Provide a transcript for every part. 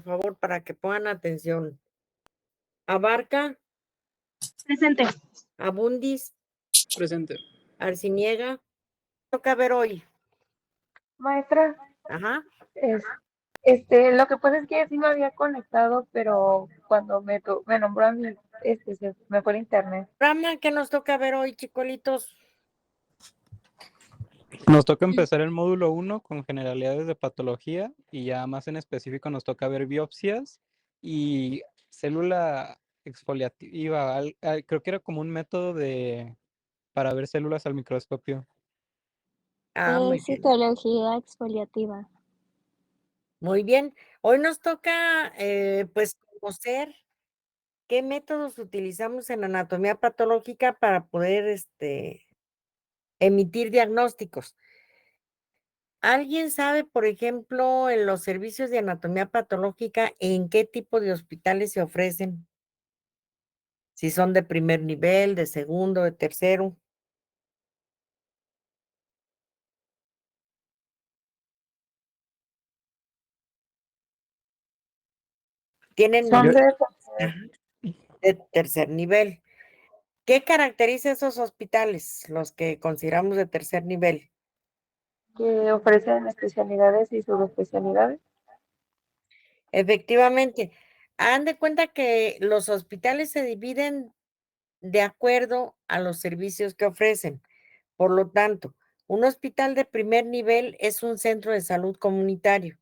por favor, para que pongan atención. Abarca, Presente. Abundis, Presente. Arciniega. Toca ver hoy. Maestra, Ajá. lo que pasa es que sí me había conectado, pero cuando me nombró a mí, se me fue el internet. Rama, ¿qué nos toca ver hoy, chicolitos? Nos toca empezar el módulo 1 con generalidades de patología y ya más en específico nos toca ver biopsias y célula exfoliativa. Creo que era como un método para ver células al microscopio. Muy bien. Citología exfoliativa. Muy bien. Hoy nos toca, pues, conocer qué métodos utilizamos en anatomía patológica para poder, emitir diagnósticos. ¿Alguien sabe, por ejemplo, en los servicios de anatomía patológica, en qué tipo de hospitales se ofrecen? Si son de primer nivel, de segundo, de tercero. Tienen Son de Ajá, de tercer nivel. ¿Qué caracteriza esos hospitales, los que consideramos de tercer nivel? que ofrecen especialidades y subespecialidades. Efectivamente, hagan de cuenta que los hospitales se dividen de acuerdo a los servicios que ofrecen. Por lo tanto, un hospital de primer nivel es un centro de salud comunitario,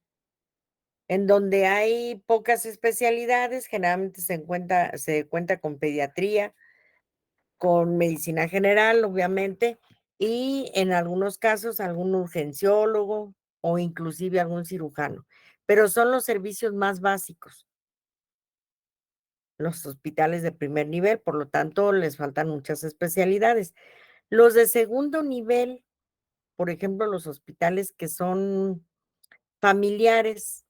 en donde hay pocas especialidades, generalmente se cuenta con pediatría, con medicina general, obviamente, y en algunos casos algún urgenciólogo o inclusive algún cirujano, pero son los servicios más básicos, los hospitales de primer nivel, por lo tanto, les faltan muchas especialidades. Los de segundo nivel, por ejemplo, los hospitales que son familiares,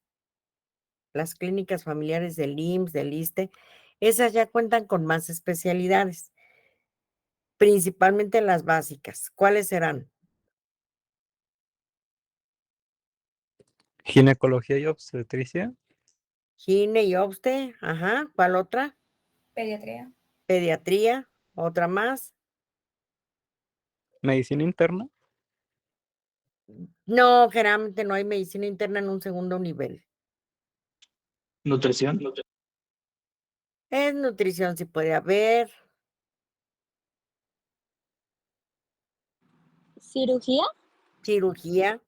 las clínicas familiares del IMSS, del ISSSTE, esas ya cuentan con más especialidades, principalmente las básicas. ¿Cuáles serán? Ginecología y obstetricia. Gine y obste, ajá. ¿Cuál otra? Pediatría. Pediatría, otra más. Medicina interna. No, generalmente no hay medicina interna en un segundo nivel. Nutrición. Es nutrición, sí puede haber. Cirugía. Cirugía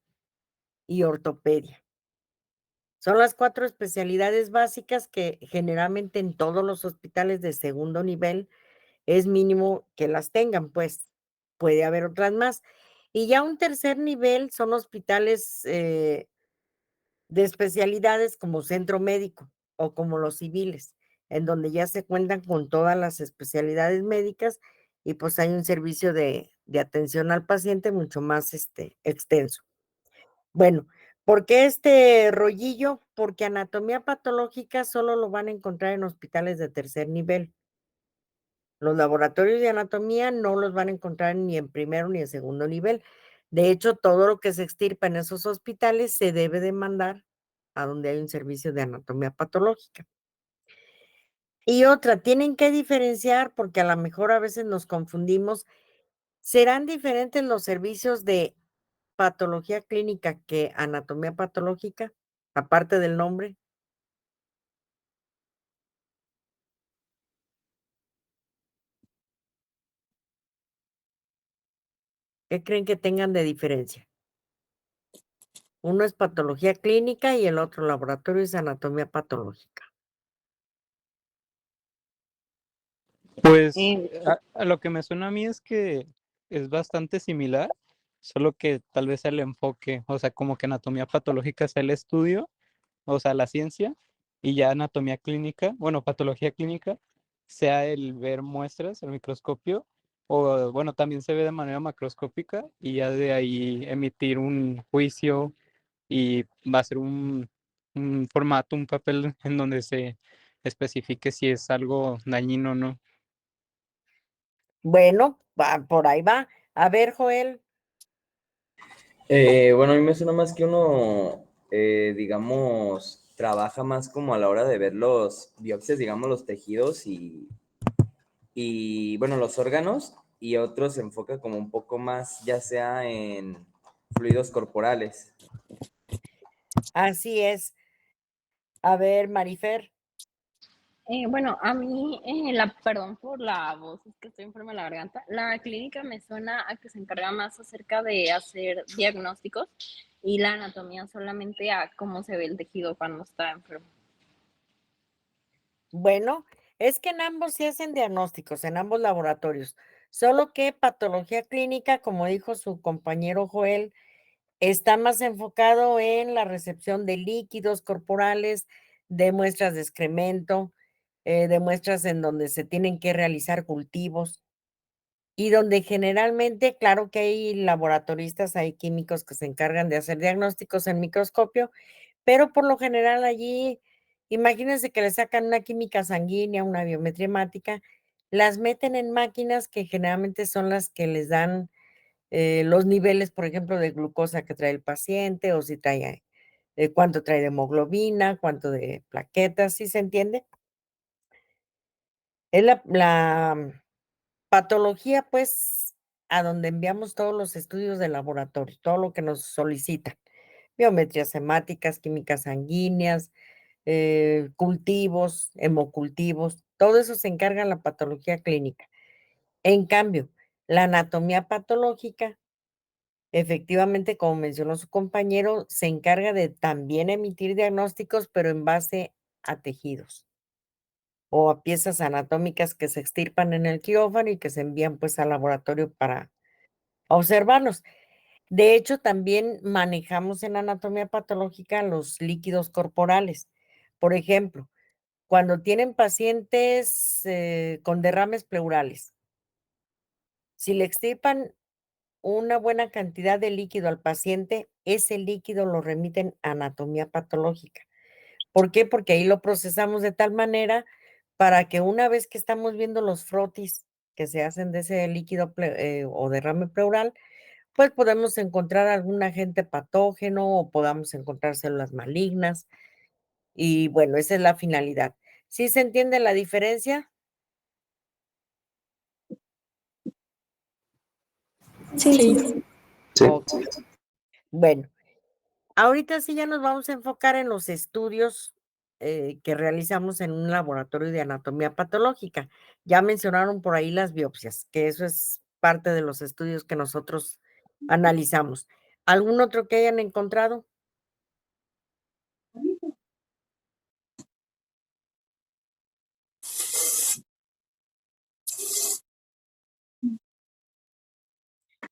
y ortopedia. Son las 4 especialidades básicas que generalmente en todos los hospitales de segundo nivel es mínimo que las tengan, pues puede haber otras más. Y ya un tercer nivel son hospitales de especialidades como centro médico o como los civiles, en donde ya se cuentan con todas las especialidades médicas y pues hay un servicio de atención al paciente mucho más extenso. Bueno, ¿por qué este rollillo? Porque anatomía patológica solo lo van a encontrar en hospitales de tercer nivel. Los laboratorios de anatomía no los van a encontrar ni en primero ni en segundo nivel. De hecho, todo lo que se extirpa en esos hospitales se debe de mandar a donde hay un servicio de anatomía patológica. Y otra, tienen que diferenciar porque a lo mejor a veces nos confundimos. ¿Serán diferentes los servicios de patología clínica que anatomía patológica, aparte del nombre? ¿Qué creen que tengan de diferencia? Uno es patología clínica y el otro laboratorio es anatomía patológica. Pues a lo que me suena a mí es que es bastante similar, solo que tal vez el enfoque, o sea, como que anatomía patológica sea el estudio, o sea, la ciencia, y ya anatomía clínica, bueno, patología clínica, sea el ver muestras al microscopio, o bueno, también se ve de manera macroscópica, y ya de ahí emitir un juicio y va a ser un formato, un papel en donde se especifique si es algo dañino o no. Bueno, por ahí va. A ver, Joel. Bueno, a mí me suena más que uno, digamos, trabaja más como a la hora de ver los biopsias, digamos, los tejidos y bueno, los órganos, y otro se enfoca como un poco más, ya sea en fluidos corporales. Así es. A ver, Marifer. Bueno, a mí, perdón por la voz, es que estoy enferma de la garganta. La clínica me suena a que se encarga más acerca de hacer diagnósticos y la anatomía solamente a cómo se ve el tejido cuando está enfermo. Bueno, es que en ambos se hacen diagnósticos, en ambos laboratorios, solo que patología clínica, como dijo su compañero Joel, está más enfocado en la recepción de líquidos corporales, de muestras de excremento, de muestras en donde se tienen que realizar cultivos y donde generalmente, claro que hay laboratoristas, hay químicos que se encargan de hacer diagnósticos en microscopio, pero por lo general allí, imagínense que le sacan una química sanguínea, una biometría hemática, las meten en máquinas que generalmente son las que les dan los niveles, por ejemplo, de glucosa que trae el paciente, o si trae, cuánto trae de hemoglobina, cuánto de plaquetas, ¿sí se entiende? Es la patología, pues, a donde enviamos todos los estudios de laboratorio, todo lo que nos solicitan, biometrías hemáticas, químicas sanguíneas, cultivos, hemocultivos, todo eso se encarga en la patología clínica. En cambio, la anatomía patológica, efectivamente, como mencionó su compañero, se encarga de también emitir diagnósticos, pero en base a tejidos o a piezas anatómicas que se extirpan en el quirófano y que se envían pues al laboratorio para observarlos. De hecho, también manejamos en anatomía patológica los líquidos corporales. Por ejemplo, cuando tienen pacientes con derrames pleurales, si le extirpan una buena cantidad de líquido al paciente, ese líquido lo remiten a anatomía patológica. ¿Por qué? Porque ahí lo procesamos de tal manera para que una vez que estamos viendo los frotis que se hacen de ese líquido o derrame pleural, pues podemos encontrar algún agente patógeno o podamos encontrar células malignas. Y bueno, esa es la finalidad. ¿Sí se entiende la diferencia? Sí. Ok. Bueno, ahorita sí ya nos vamos a enfocar en los estudios que realizamos en un laboratorio de anatomía patológica. Ya mencionaron por ahí las biopsias, que eso es parte de los estudios que nosotros analizamos. ¿Algún otro que hayan encontrado?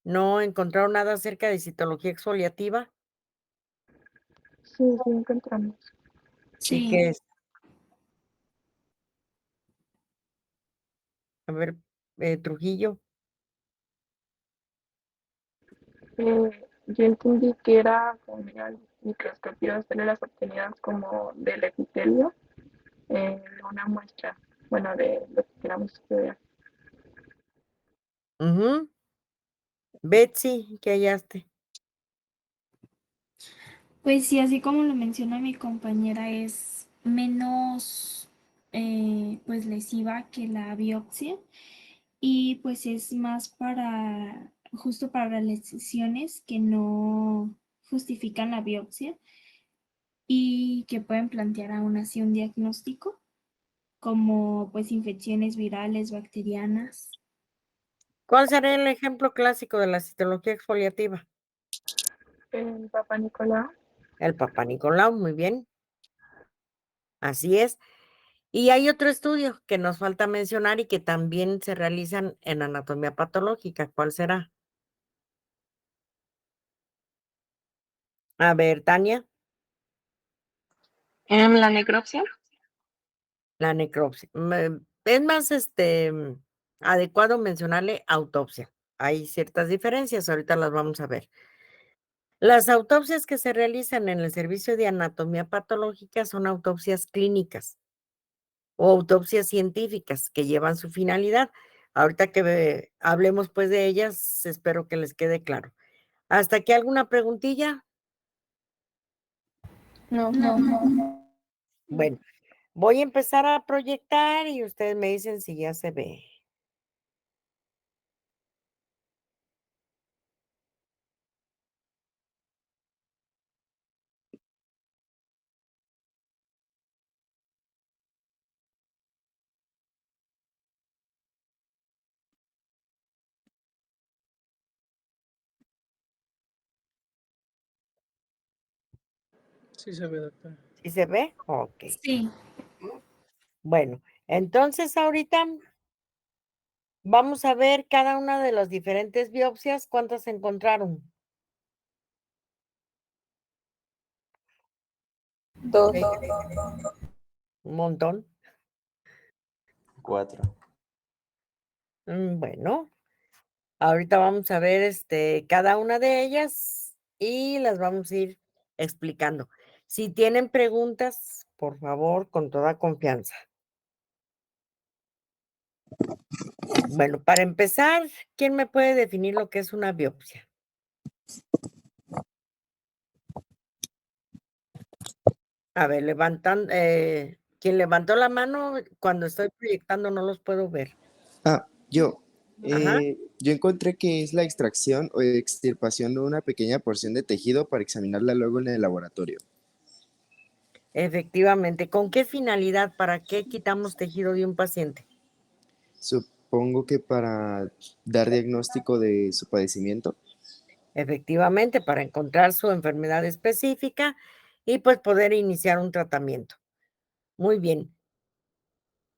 ¿No encontraron nada acerca de citología exfoliativa? Sí, sí encontramos. ¿Y Sí. qué es? A ver, Trujillo. Yo entendí que era con el microscopio células obtenidas como del epitelio en una muestra, bueno, de lo que queramos estudiar. Ujú. Betsy, ¿qué hallaste? Pues sí, así como lo menciona mi compañera, es menos pues lesiva que la biopsia y pues es más para justo para las lesiones que no justifican la biopsia y que pueden plantear aún así un diagnóstico como pues infecciones virales, bacterianas. ¿Cuál sería el ejemplo clásico de la citología exfoliativa? El Papa Nicolau. El Papá Nicolau, muy bien. Así es. Y hay otro estudio que nos falta mencionar y que también se realizan en anatomía patológica. ¿Cuál será? A ver, Tania, ¿La necropsia? la necropsia. Es más adecuado mencionarle autopsia. Hay ciertas diferencias, ahorita las vamos a ver. Las autopsias que se realizan en el servicio de anatomía patológica son autopsias clínicas o autopsias científicas que llevan su finalidad. Ahorita que hablemos pues de ellas, espero que les quede claro. ¿Hasta aquí alguna preguntilla? No. No. Bueno, voy a empezar a proyectar y ustedes me dicen si ya se ve. Sí se ve, doctora. ¿Sí se ve? Ok. Sí. Bueno, entonces ahorita vamos a ver cada una de las diferentes biopsias, cuántas se encontraron. 2. Ok, un montón. 4. Bueno, ahorita vamos a ver cada una de ellas y las vamos a ir explicando. Si tienen preguntas, por favor, con toda confianza. Bueno, para empezar, ¿quién me puede definir lo que es una biopsia? A ver, quien levantó la mano, cuando estoy proyectando no los puedo ver. Yo. Ajá, Yo encontré que es la extracción o extirpación de una pequeña porción de tejido para examinarla luego en el laboratorio. efectivamente. ¿Con qué finalidad? ¿Para qué quitamos tejido de un paciente? Supongo que para dar diagnóstico de su padecimiento. Efectivamente, para encontrar su enfermedad específica y pues poder iniciar un tratamiento. Muy bien.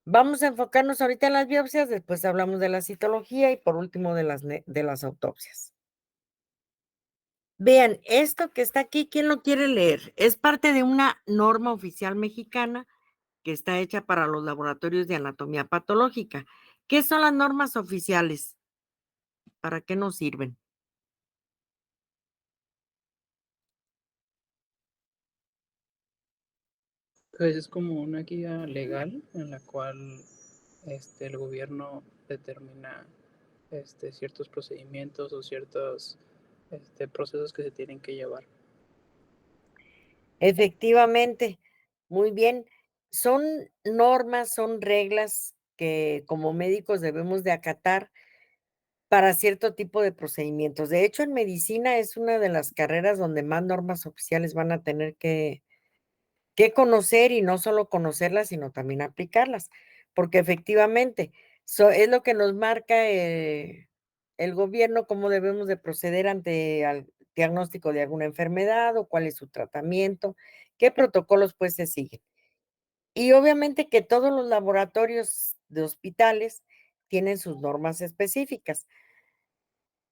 Vamos a enfocarnos ahorita en las biopsias, después hablamos de la citología y por último de las autopsias. Vean, esto que está aquí, ¿quién lo quiere leer? Es parte de una norma oficial mexicana que está hecha para los laboratorios de anatomía patológica. ¿Qué son las normas oficiales? ¿Para qué nos sirven? Pues es como una guía legal en la cual el gobierno determina ciertos procedimientos o ciertos procesos que se tienen que llevar. Efectivamente, muy bien. Son normas, son reglas que como médicos debemos de acatar para cierto tipo de procedimientos. De hecho, en medicina es una de las carreras donde más normas oficiales van a tener que conocer y no solo conocerlas, sino también aplicarlas, porque efectivamente es lo que nos marca el gobierno, cómo debemos de proceder ante el diagnóstico de alguna enfermedad o cuál es su tratamiento, qué protocolos pues se siguen. Y obviamente que todos los laboratorios de hospitales tienen sus normas específicas.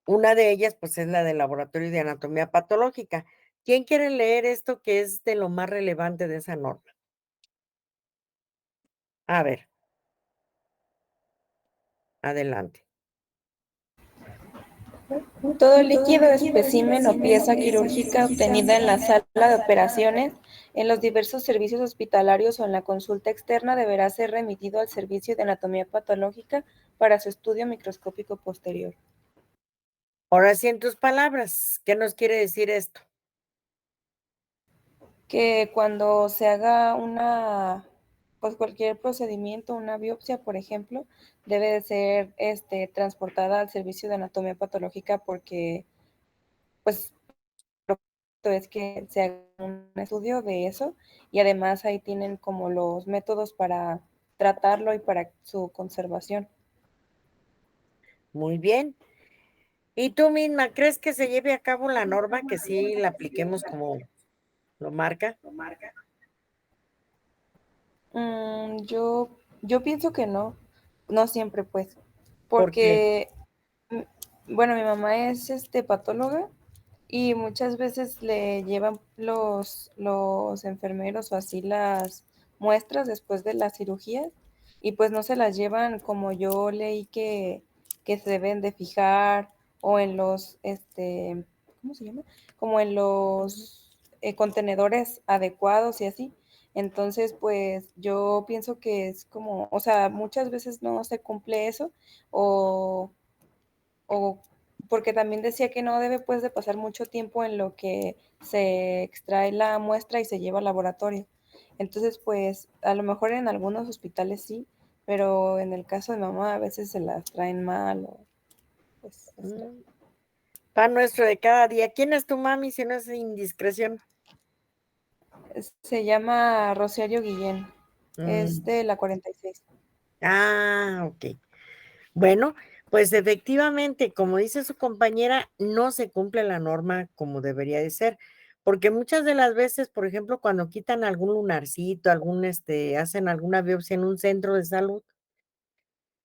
Una de ellas pues es la del laboratorio de anatomía patológica. ¿Quién quiere leer esto que es de lo más relevante de esa norma? A ver, adelante. Todo líquido, espécimen o pieza quirúrgica obtenida en la sala de operaciones, en los diversos servicios hospitalarios o en la consulta externa deberá ser remitido al servicio de anatomía patológica para su estudio microscópico posterior. Ahora sí, en tus palabras, ¿qué nos quiere decir esto? Que cuando se haga pues cualquier procedimiento, una biopsia, por ejemplo, debe de ser transportada al servicio de anatomía patológica porque, pues, es que se haga un estudio de eso y además ahí tienen como los métodos para tratarlo y para su conservación. Muy bien. ¿Y tú misma crees que se lleve a cabo la norma, que sí la apliquemos como lo marca? Yo pienso que no, no siempre pues, ¿Por qué? porque, bueno, mi mamá es patóloga y muchas veces le llevan los enfermeros o así las muestras después de las cirugías y pues no se las llevan como yo leí que se deben de fijar o en los, ¿cómo se llama? Como en los contenedores adecuados y así. Entonces, pues yo pienso que es como, o sea, muchas veces no se cumple eso o o porque también decía que no debe pues de pasar mucho tiempo en lo que se extrae la muestra y se lleva al laboratorio. Entonces, pues, a lo mejor en algunos hospitales sí, pero en el caso de mamá a veces se las traen mal o pues así. Pan nuestro de cada día. ¿Quién es tu mami si no es indiscreción? Se llama Rosario Guillén, es de la 46. Ok. Bueno, pues efectivamente, como dice su compañera, no se cumple la norma como debería de ser, porque muchas de las veces, por ejemplo, cuando quitan algún lunarcito, hacen alguna biopsia en un centro de salud,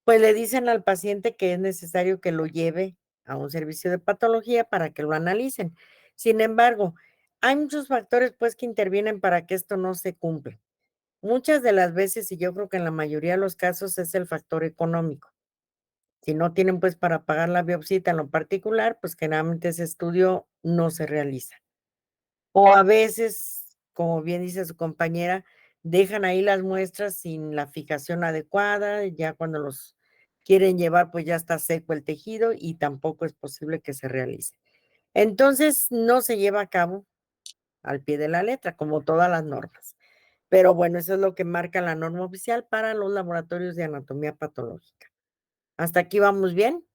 pues le dicen al paciente que es necesario que lo lleve a un servicio de patología para que lo analicen. Sin embargo, hay muchos factores pues que intervienen para que esto no se cumpla. Muchas de las veces, y yo creo que en la mayoría de los casos, es el factor económico. Si no tienen pues para pagar la biopsia en lo particular, pues generalmente ese estudio no se realiza. O a veces, como bien dice su compañera, dejan ahí las muestras sin la fijación adecuada, ya cuando los quieren llevar, pues ya está seco el tejido y tampoco es posible que se realice. Entonces, no se lleva a cabo al pie de la letra, como todas las normas. Pero bueno, eso es lo que marca la norma oficial para los laboratorios de anatomía patológica. ¿Hasta aquí vamos bien?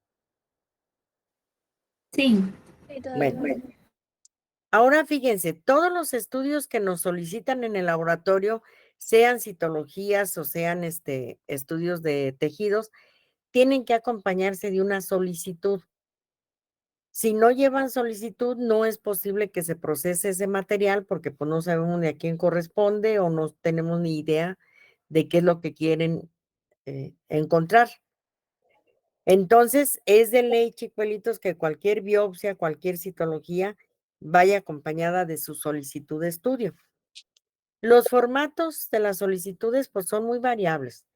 Sí. Sí, todo Bueno, bien. ahora fíjense, todos los estudios que nos solicitan en el laboratorio, sean citologías o sean estudios de tejidos, tienen que acompañarse de una solicitud. Si no llevan solicitud, no es posible que se procese ese material porque pues no sabemos ni a quién corresponde o no tenemos ni idea de qué es lo que quieren encontrar. Entonces, es de ley, chicuelitos, que cualquier biopsia, cualquier citología vaya acompañada de su solicitud de estudio. Los formatos de las solicitudes pues son muy variables.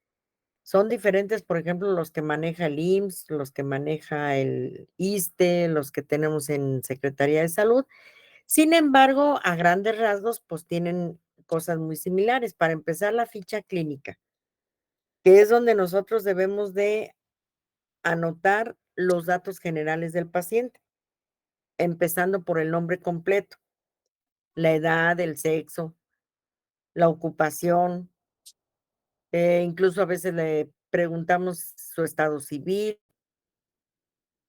Son diferentes, por ejemplo, los que maneja el IMSS, los que maneja el ISSSTE, los que tenemos en Secretaría de Salud. Sin embargo, a grandes rasgos, pues tienen cosas muy similares. Para empezar, la ficha clínica, que es donde nosotros debemos de anotar los datos generales del paciente, empezando por el nombre completo, la edad, el sexo, la ocupación, incluso a veces le preguntamos su estado civil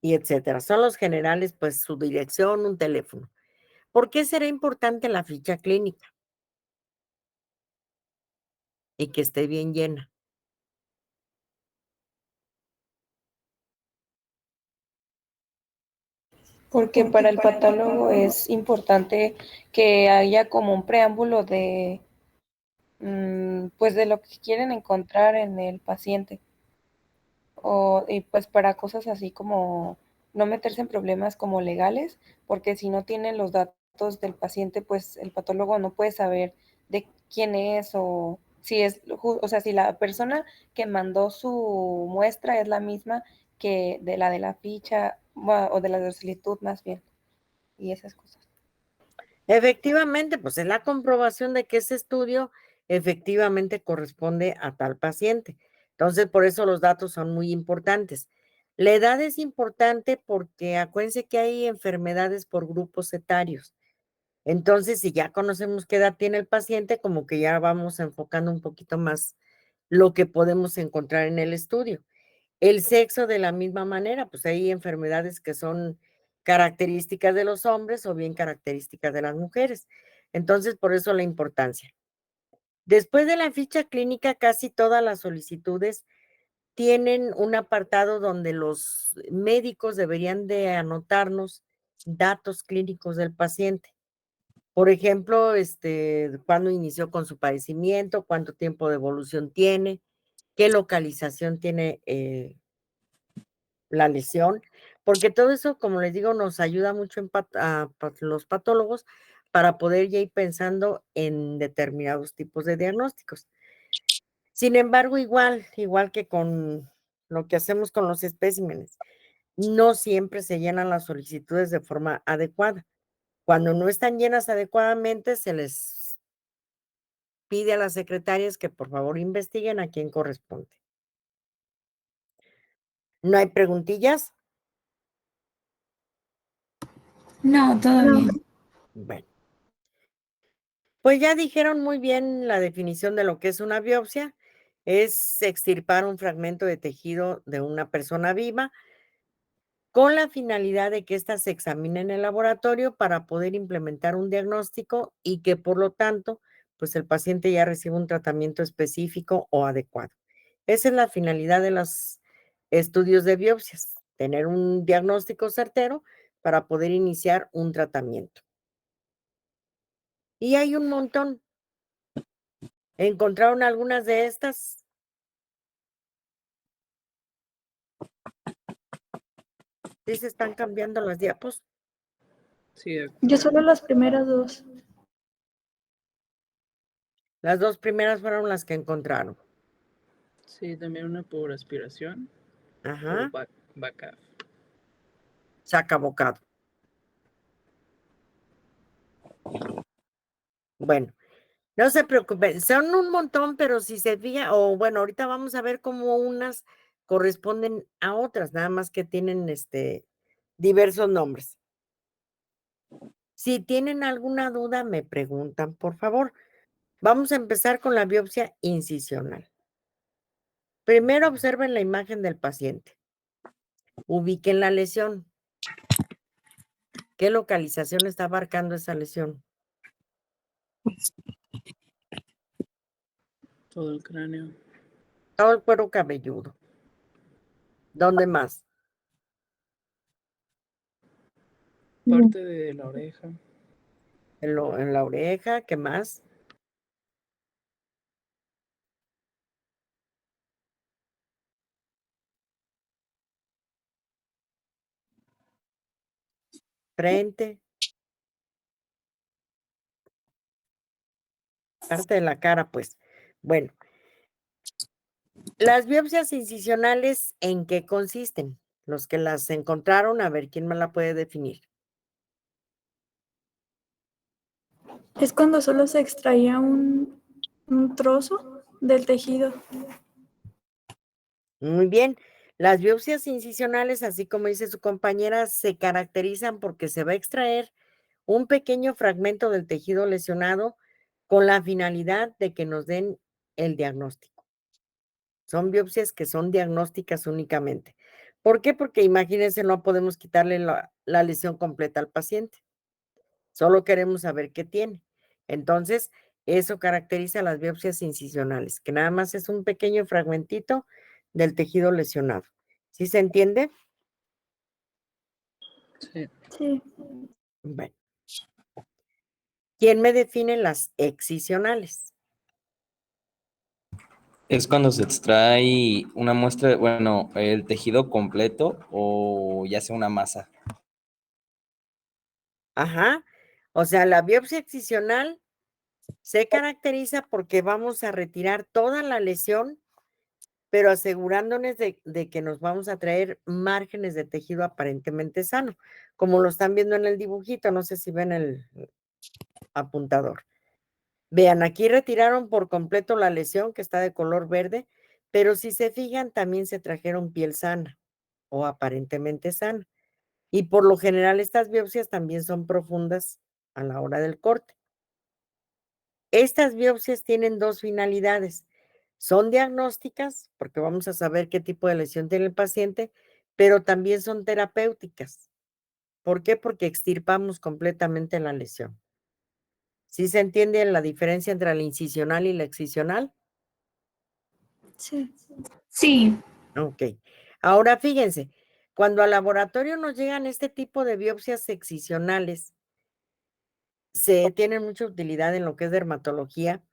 y etcétera. Son los generales, pues su dirección, un teléfono. ¿Por qué será importante la ficha clínica? Y que esté bien llena. Porque para el patólogo es importante que haya como un preámbulo de, pues de lo que quieren encontrar en el paciente. Y pues para cosas así como no meterse en problemas como legales, porque si no tienen los datos del paciente, pues el patólogo no puede saber de quién es o si es, o sea, si la persona que mandó su muestra es la misma que de la ficha, o de la solicitud más bien, y esas cosas. Efectivamente, pues es la comprobación de que ese estudio efectivamente corresponde a tal paciente. Entonces, por eso los datos son muy importantes. La edad es importante porque acuérdense que hay enfermedades por grupos etarios. Entonces, si ya conocemos qué edad tiene el paciente, como que ya vamos enfocando un poquito más lo que podemos encontrar en el estudio. El sexo de la misma manera, pues hay enfermedades que son características de los hombres o bien características de las mujeres. Entonces, por eso la importancia. Después de la ficha clínica, casi todas las solicitudes tienen un apartado donde los médicos deberían de anotarnos datos clínicos del paciente. Por ejemplo, cuándo inició con su padecimiento, cuánto tiempo de evolución tiene, qué localización tiene la lesión, porque todo eso, como les digo, nos ayuda mucho en los patólogos para poder ya ir pensando en determinados tipos de diagnósticos. Sin embargo, igual que con lo que hacemos con los especímenes, no siempre se llenan las solicitudes de forma adecuada. Cuando no están llenas adecuadamente, se les pide a las secretarias que por favor investiguen a quién corresponde. ¿No hay preguntillas? No, todo bien. Bueno. Pues ya dijeron muy bien la definición de lo que es una biopsia. Es extirpar un fragmento de tejido de una persona viva con la finalidad de que ésta se examine en el laboratorio para poder implementar un diagnóstico y que por lo tanto, pues el paciente ya reciba un tratamiento específico o adecuado. Esa es la finalidad de los estudios de biopsias, tener un diagnóstico certero para poder iniciar un tratamiento. Y hay un montón. ¿Encontraron algunas de estas? Sí, se están cambiando las diapos. Sí, Yo solo las primeras dos. Las dos primeras fueron las que encontraron. sí, también una por aspiración o Ajá, BACAF. saca bocado. Bueno, no se preocupen, son un montón, pero si se fija, o bueno, ahorita vamos a ver cómo unas corresponden a otras, nada más que tienen diversos nombres. Si tienen alguna duda, me preguntan, por favor. Vamos a empezar con la biopsia incisional. Primero observen la imagen del paciente. Ubiquen la lesión. ¿Qué localización está abarcando esa lesión? Todo el cráneo. Todo el cuero cabelludo. ¿Dónde más? Parte de la oreja. En la oreja, ¿qué más? Frente, parte de la cara, pues. Bueno, las biopsias incisionales, ¿en qué consisten? Los que las encontraron, a ver quién me la puede definir. Es cuando solo se extraía un trozo del tejido. Muy bien. Las biopsias incisionales, así como dice su compañera, se caracterizan porque se va a extraer un pequeño fragmento del tejido lesionado con la finalidad de que nos den el diagnóstico. Son biopsias que son diagnósticas únicamente. ¿Por qué? Porque imagínense, no podemos quitarle la lesión completa al paciente. Solo queremos saber qué tiene. Entonces, eso caracteriza las biopsias incisionales, que nada más es un pequeño fragmentito del tejido lesionado. ¿Sí se entiende? Sí. Sí. Bueno. ¿Quién me define las excisionales? Es cuando se extrae una muestra, bueno, el tejido completo o ya sea una masa. Ajá. O sea, la biopsia excisional se caracteriza porque vamos a retirar toda la lesión, pero asegurándonos de que nos vamos a traer márgenes de tejido aparentemente sano, como lo están viendo en el dibujito, no sé si ven el apuntador. Vean, aquí retiraron por completo la lesión que está de color verde, pero si se fijan, también se trajeron piel sana o aparentemente sana. Y por lo general estas biopsias también son profundas a la hora del corte. Estas biopsias tienen dos finalidades. Son diagnósticas, porque vamos a saber qué tipo de lesión tiene el paciente, pero también son terapéuticas. ¿Por qué? Porque extirpamos completamente la lesión. ¿Sí se entiende la diferencia entre la incisional y la excisional? Sí. Sí, Ok. Ahora fíjense, cuando al laboratorio nos llegan este tipo de biopsias excisionales, se tienen mucha utilidad en lo que es dermatología.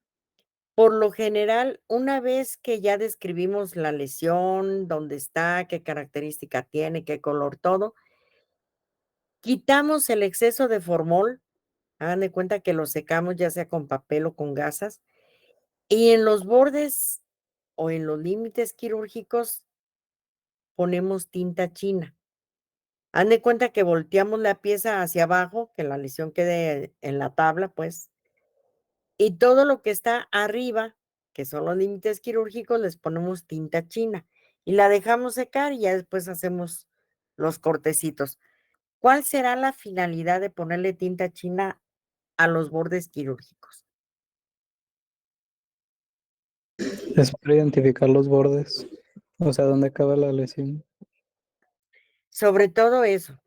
Por lo general, una vez que ya describimos la lesión, dónde está, qué característica tiene, qué color, todo, quitamos el exceso de formol, hagan de cuenta que lo secamos ya sea con papel o con gasas, y en los bordes o en los límites quirúrgicos ponemos tinta china. Hagan de cuenta que volteamos la pieza hacia abajo, que la lesión quede en la tabla, pues, y todo lo que está arriba, que son los límites quirúrgicos, les ponemos tinta china y la dejamos secar y ya después hacemos los cortecitos. ¿Cuál será la finalidad de ponerle tinta china a los bordes quirúrgicos? Es para identificar los bordes, o sea, dónde acaba la lesión. Sobre todo eso,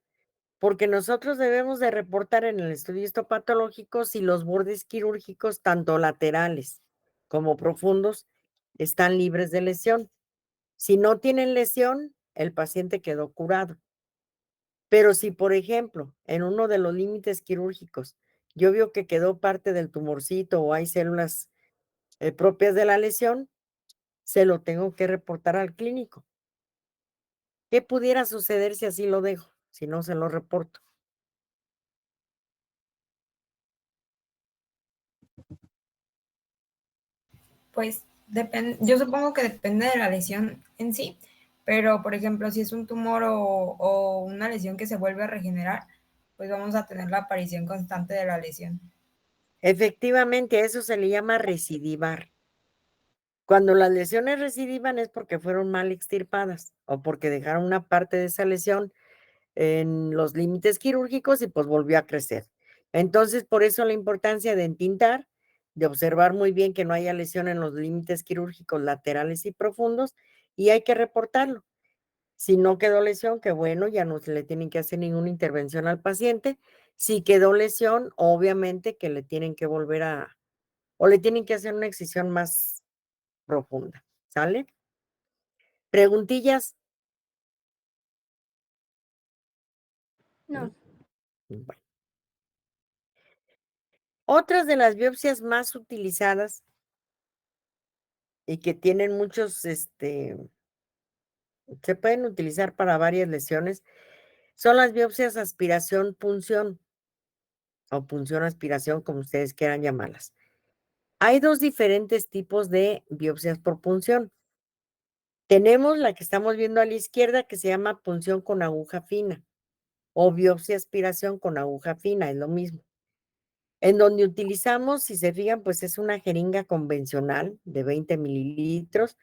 porque nosotros debemos de reportar en el estudio histopatológico si los bordes quirúrgicos, tanto laterales como profundos, están libres de lesión. Si no tienen lesión, el paciente quedó curado. Pero si, por ejemplo, en uno de los límites quirúrgicos, yo veo que quedó parte del tumorcito o hay células propias de la lesión, se lo tengo que reportar al clínico. ¿Qué pudiera suceder si así lo dejo, si no se lo reporto? Pues yo supongo que depende de la lesión en sí, pero por ejemplo, si es un tumor o una lesión que se vuelve a regenerar, pues vamos a tener la aparición constante de la lesión. Efectivamente, a eso se le llama recidivar. Cuando las lesiones recidivan es porque fueron mal extirpadas o porque dejaron una parte de esa lesión en los límites quirúrgicos y pues volvió a crecer. Entonces, por eso la importancia de entintar, de observar muy bien que no haya lesión en los límites quirúrgicos laterales y profundos, y hay que reportarlo. Si no quedó lesión, que bueno, ya no se le tienen que hacer ninguna intervención al paciente. Si quedó lesión, obviamente que le tienen que volver o le tienen que hacer una excisión más profunda, ¿sale? ¿Preguntillas? No. Bueno. Otras de las biopsias más utilizadas y que tienen muchos, se pueden utilizar para varias lesiones, son las biopsias aspiración-punción o punción-aspiración, como ustedes quieran llamarlas. Hay dos diferentes tipos de biopsias por punción. Tenemos la que estamos viendo a la izquierda que se llama punción con aguja fina o biopsia aspiración con aguja fina, es lo mismo. En donde utilizamos, si se fijan, pues es una jeringa convencional de 20 mililitros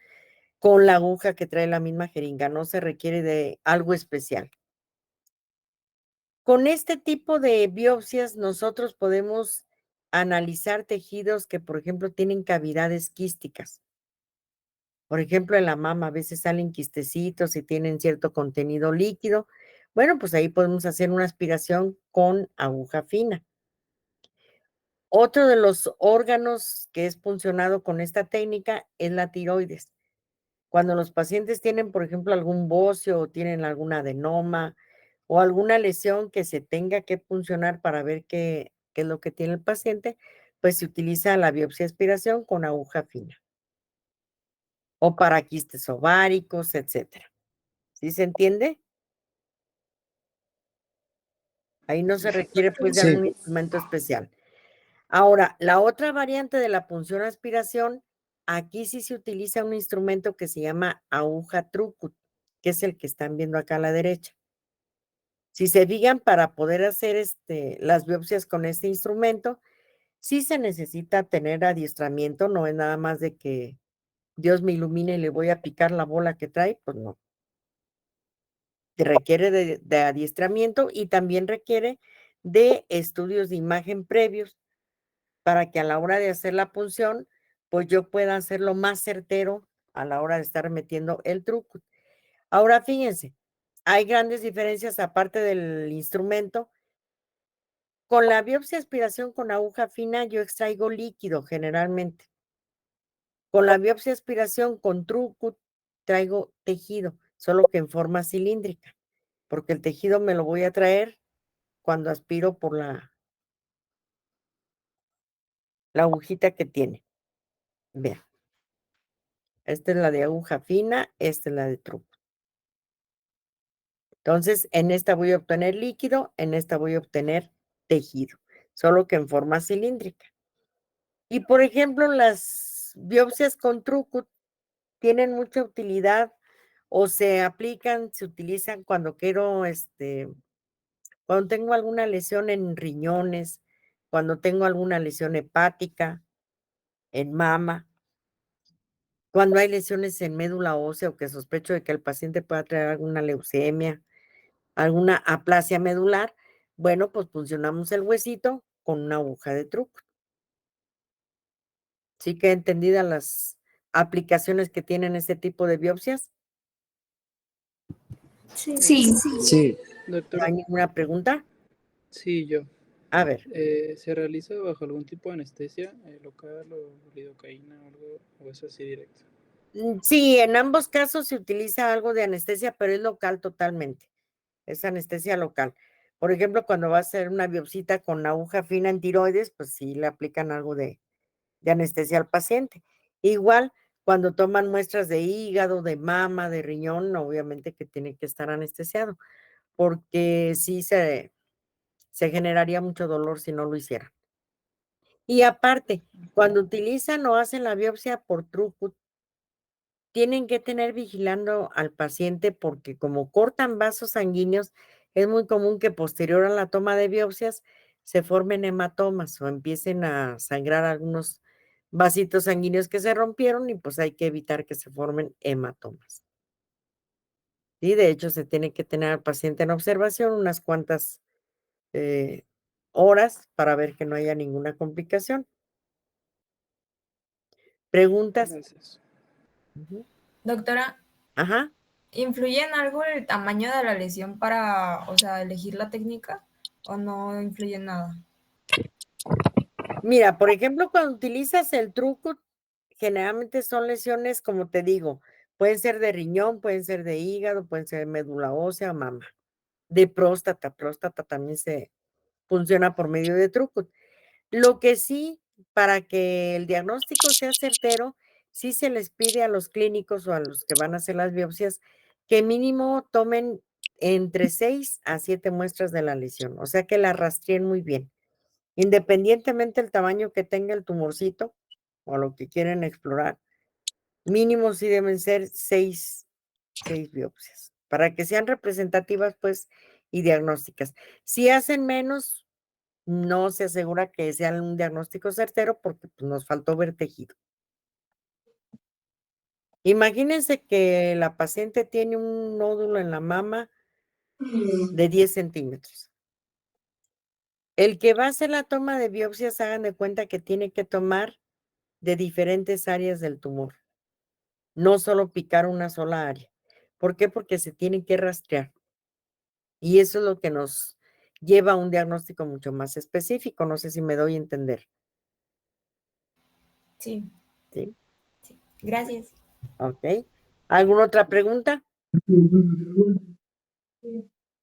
con la aguja que trae la misma jeringa, no se requiere de algo especial. Con este tipo de biopsias nosotros podemos analizar tejidos que, por ejemplo, tienen cavidades quísticas. Por ejemplo, en la mama a veces salen quistecitos y tienen cierto contenido líquido. Bueno, pues ahí podemos hacer una aspiración con aguja fina. Otro de los órganos que es puncionado con esta técnica es la tiroides. Cuando los pacientes tienen, por ejemplo, algún bocio o tienen algún adenoma o alguna lesión que se tenga que puncionar para ver qué es lo que tiene el paciente, pues se utiliza la biopsia aspiración con aguja fina o para quistes ováricos, etcétera. ¿Sí se entiende? Ahí no se requiere pues de Sí. algún instrumento especial. Ahora, la otra variante de la punción aspiración, aquí sí se utiliza un instrumento que se llama aguja Trucut, que es el que están viendo acá a la derecha. Si se fijan, para poder hacer las biopsias con este instrumento, sí se necesita tener adiestramiento, no es nada más de que Dios me ilumine y le voy a picar la bola que trae, pues no. Requiere de adiestramiento y también requiere de estudios de imagen previos para que a la hora de hacer la punción, pues yo pueda hacerlo más certero a la hora de estar metiendo el truco. Ahora fíjense, hay grandes diferencias aparte del instrumento. Con la biopsia aspiración con aguja fina yo extraigo líquido generalmente. Con la biopsia aspiración con truco traigo tejido, solo que en forma cilíndrica, porque el tejido me lo voy a traer cuando aspiro por la agujita que tiene. Vean, esta es la de aguja fina, esta es la de truco. Entonces, en esta voy a obtener líquido, en esta voy a obtener tejido, solo que en forma cilíndrica. Y por ejemplo, las biopsias con truco tienen mucha utilidad o se aplican, se utilizan cuando quiero, cuando tengo alguna lesión en riñones, cuando tengo alguna lesión hepática, en mama, cuando hay lesiones en médula ósea o que sospecho de que el paciente pueda traer alguna leucemia, alguna aplasia medular, bueno, pues puncionamos el huesito con una aguja de truco. ¿Sí que entendidas las aplicaciones que tienen este tipo de biopsias? Sí. Sí, ¿No Doctora, hay ninguna pregunta? sí, yo. A ver, ¿Se realiza bajo algún tipo de anestesia local o lidocaína o algo, o es así directo? sí, en ambos casos se utiliza algo de anestesia, pero es local totalmente. Es anestesia local. Por ejemplo, cuando va a hacer una biopsita con aguja fina en tiroides, pues sí le aplican algo de anestesia al paciente. Igual, cuando toman muestras de hígado, de mama, de riñón, obviamente que tiene que estar anestesiado, porque sí se generaría mucho dolor si no lo hicieran. Y aparte, cuando utilizan o hacen la biopsia por truco, tienen que tener vigilando al paciente porque como cortan vasos sanguíneos, es muy común que posterior a la toma de biopsias se formen hematomas o empiecen a sangrar algunos vasitos sanguíneos que se rompieron y pues hay que evitar que se formen hematomas. Y de hecho se tiene que tener al paciente en observación unas cuantas horas para ver que no haya ninguna complicación. ¿Preguntas? Gracias. Ujú. Doctora, Ajá. ¿influye en algo el tamaño de la lesión para, o sea, elegir la técnica o no influye en nada? Mira, por ejemplo, cuando utilizas el truco, generalmente son lesiones, como te digo, pueden ser de riñón, pueden ser de hígado, pueden ser de médula ósea, mama, de próstata también se funciona por medio de trucos. Lo que sí, para que el diagnóstico sea certero, sí se les pide a los clínicos o a los que van a hacer las biopsias que mínimo tomen entre 6 a 7 muestras de la lesión, o sea que la rastreen muy bien. Independientemente del tamaño que tenga el tumorcito o lo que quieren explorar, mínimo sí deben ser 6 biopsias para que sean representativas, pues, y diagnósticas. Si hacen menos, no se asegura que sea un diagnóstico certero porque pues, nos faltó ver tejido. Imagínense que la paciente tiene un nódulo en la mama de 10 centímetros. El que va a hacer la toma de biopsias, hagan de cuenta que tiene que tomar de diferentes áreas del tumor, no solo picar una sola área. ¿Por qué? Porque se tiene que rastrear. Y eso es lo que nos lleva a un diagnóstico mucho más específico. No sé si me doy a entender. Sí, ¿Sí? sí. Gracias. Ok. ¿Alguna otra pregunta?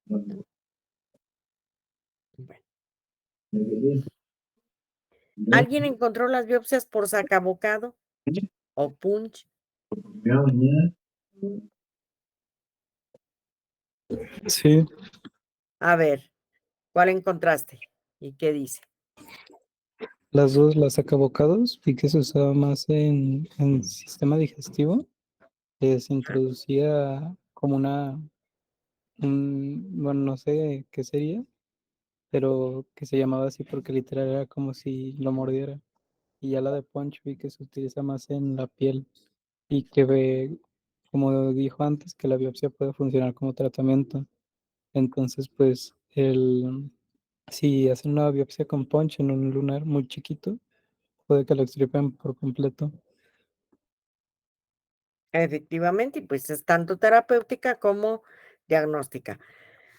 Bueno. ¿Alguien encontró las biopsias por sacabocado o punch? Sí, A ver, ¿cuál encontraste? ¿Y qué dice? las dos las sacabocados, vi que se usaba más en sistema digestivo, que se introducía como bueno, no sé qué sería, pero que se llamaba así porque literal era como si lo mordiera. Y ya la de punch vi que se utiliza más en la piel y que ve, como dijo antes, que la biopsia puede funcionar como tratamiento. Entonces, pues, si hacen una biopsia con punch en un lunar muy chiquito, puede que lo extirpen por completo. Efectivamente, y pues es tanto terapéutica como diagnóstica.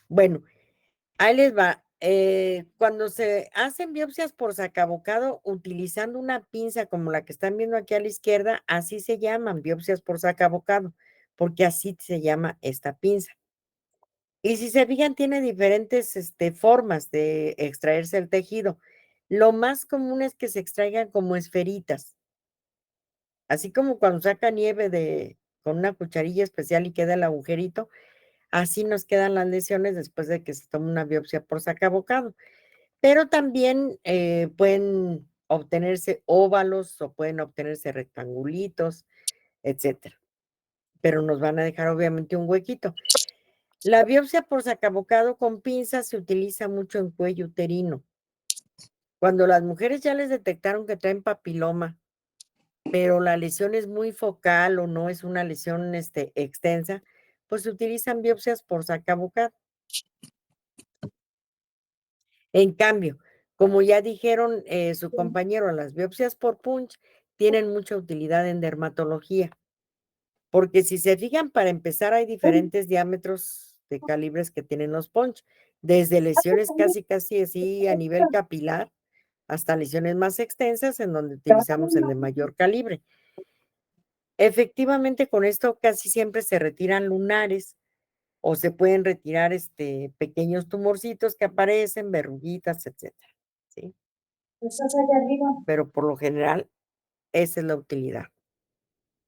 Bueno, ahí les va. Cuando se hacen biopsias por sacabocado utilizando una pinza como la que están viendo aquí a la izquierda, así se llaman biopsias por sacabocado, porque así se llama esta pinza. Y si se fijan, tiene diferentes formas de extraerse el tejido. Lo más común es que se extraigan como esferitas, así como cuando saca nieve con una cucharilla especial y queda el agujerito, así nos quedan las lesiones después de que se toma una biopsia por sacabocado. Pero también pueden obtenerse óvalos o pueden obtenerse rectangulitos, etcétera. Pero nos van a dejar obviamente un huequito. La biopsia por sacabocado con pinzas se utiliza mucho en cuello uterino. Cuando las mujeres ya les detectaron que traen papiloma, pero la lesión es muy focal o no es una lesión extensa, pues se utilizan biopsias por sacabocado. En cambio, como ya dijeron su compañero, las biopsias por punch tienen mucha utilidad en dermatología, porque si se fijan, para empezar, hay diferentes diámetros de calibres que tienen los punch, desde lesiones casi así a nivel capilar, hasta lesiones más extensas en donde utilizamos el de mayor calibre. Efectivamente, con esto casi siempre se retiran lunares o se pueden retirar pequeños tumorcitos que aparecen, verruguitas, etcétera, ¿sí? Pero por lo general, esa es la utilidad.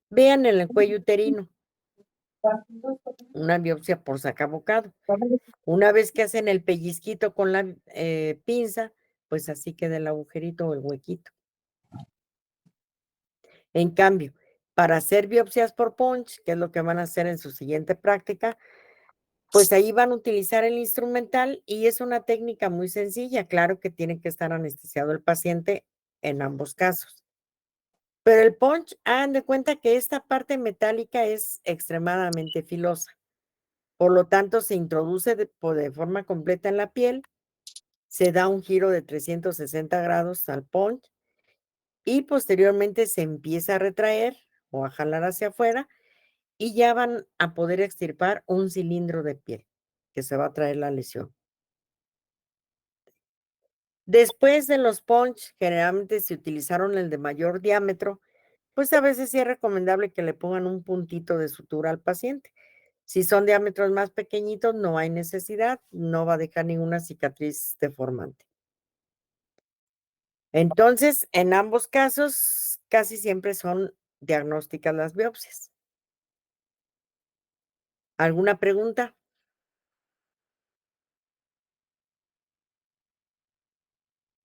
Vean en el cuello uterino, una biopsia por sacabocado. Una vez que hacen el pellizquito con la pinza, pues así queda el agujerito o el huequito. En cambio, para hacer biopsias por punch, que es lo que van a hacer en su siguiente práctica, pues ahí van a utilizar el instrumental y es una técnica muy sencilla. Claro que tiene que estar anestesiado el paciente en ambos casos. Pero el punch, hagan de cuenta que esta parte metálica es extremadamente filosa. Por lo tanto, se introduce de forma completa en la piel, se da un giro de 360 grados al punch y posteriormente se empieza a retraer o a jalar hacia afuera y ya van a poder extirpar un cilindro de piel que se va a traer la lesión. Después de los punch, generalmente se utilizaron el de mayor diámetro, pues a veces sí es recomendable que le pongan un puntito de sutura al paciente. Si son diámetros más pequeñitos, no hay necesidad, no va a dejar ninguna cicatriz deformante. Entonces, en ambos casos, casi siempre son diagnósticas las biopsias. ¿Alguna pregunta?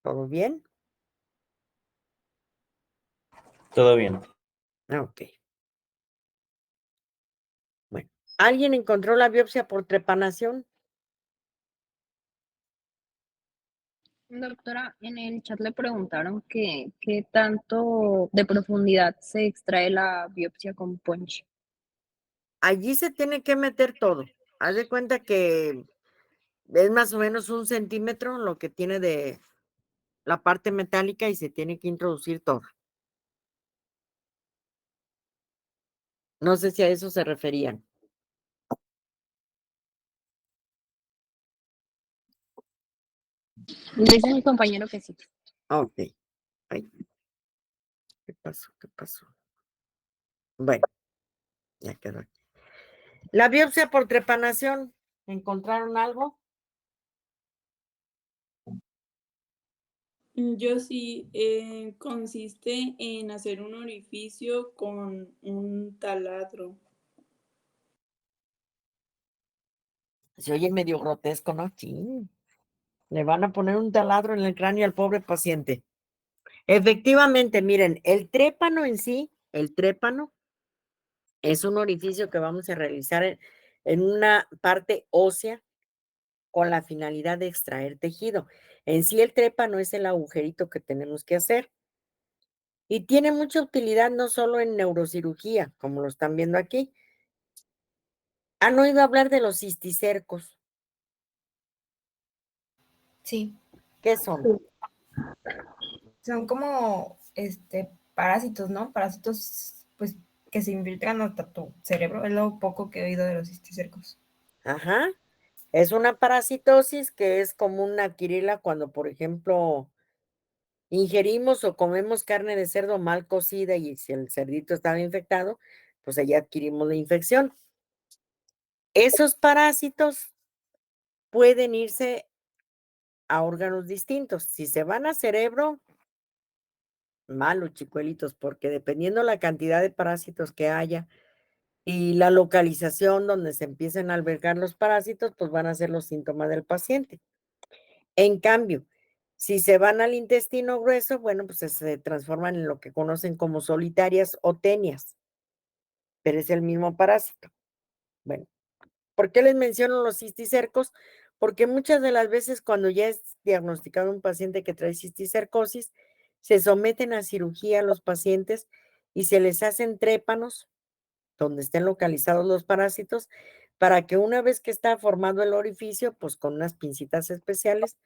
¿Todo bien? Todo bien. Ok. Bueno, ¿alguien encontró la biopsia por trepanación? Doctora, en el chat le preguntaron que qué tanto de profundidad se extrae la biopsia con punch. Allí se tiene que meter todo. Haz de cuenta que es más o menos 1 centímetro lo que tiene de la parte metálica y se tiene que introducir todo. No sé si a eso se referían. Dice mi compañero que sí. Ok. Ay, ¿qué pasó? ¿Qué pasó? Bueno, ya quedó aquí. La biopsia por trepanación, ¿encontraron algo? Yo sí, consiste en hacer un orificio con un taladro. Se oye medio grotesco, ¿no? Sí. Le van a poner un taladro en el cráneo al pobre paciente. Efectivamente, miren, el trépano en sí, el trépano es un orificio que vamos a realizar en una parte ósea con la finalidad de extraer tejido. En sí, el trépano es el agujerito que tenemos que hacer. Y tiene mucha utilidad no solo en neurocirugía, como lo están viendo aquí. ¿Han oído hablar de los cisticercos? Sí, ¿Qué son? son como parásitos, ¿no? Parásitos, pues, que se infiltran hasta tu cerebro. Es lo poco que he oído de los cisticercos. Ajá. Es una parasitosis que es común adquirirla cuando, por ejemplo, ingerimos o comemos carne de cerdo mal cocida y si el cerdito estaba infectado, pues allí adquirimos la infección. Esos parásitos pueden irse a órganos distintos. Si se van a cerebro, malos chicuelitos, porque dependiendo la cantidad de parásitos que haya y la localización donde se empiecen a albergar los parásitos, pues van a ser los síntomas del paciente. En cambio, si se van al intestino grueso, bueno, pues se transforman en lo que conocen como solitarias o tenias, pero es el mismo parásito. Bueno, ¿por qué les menciono los cisticercos? Porque muchas de las veces cuando ya es diagnosticado un paciente que trae cisticercosis, se someten a cirugía a los pacientes y se les hacen trépanos donde estén localizados los parásitos para que una vez que está formado el orificio, pues con unas pincitas especiales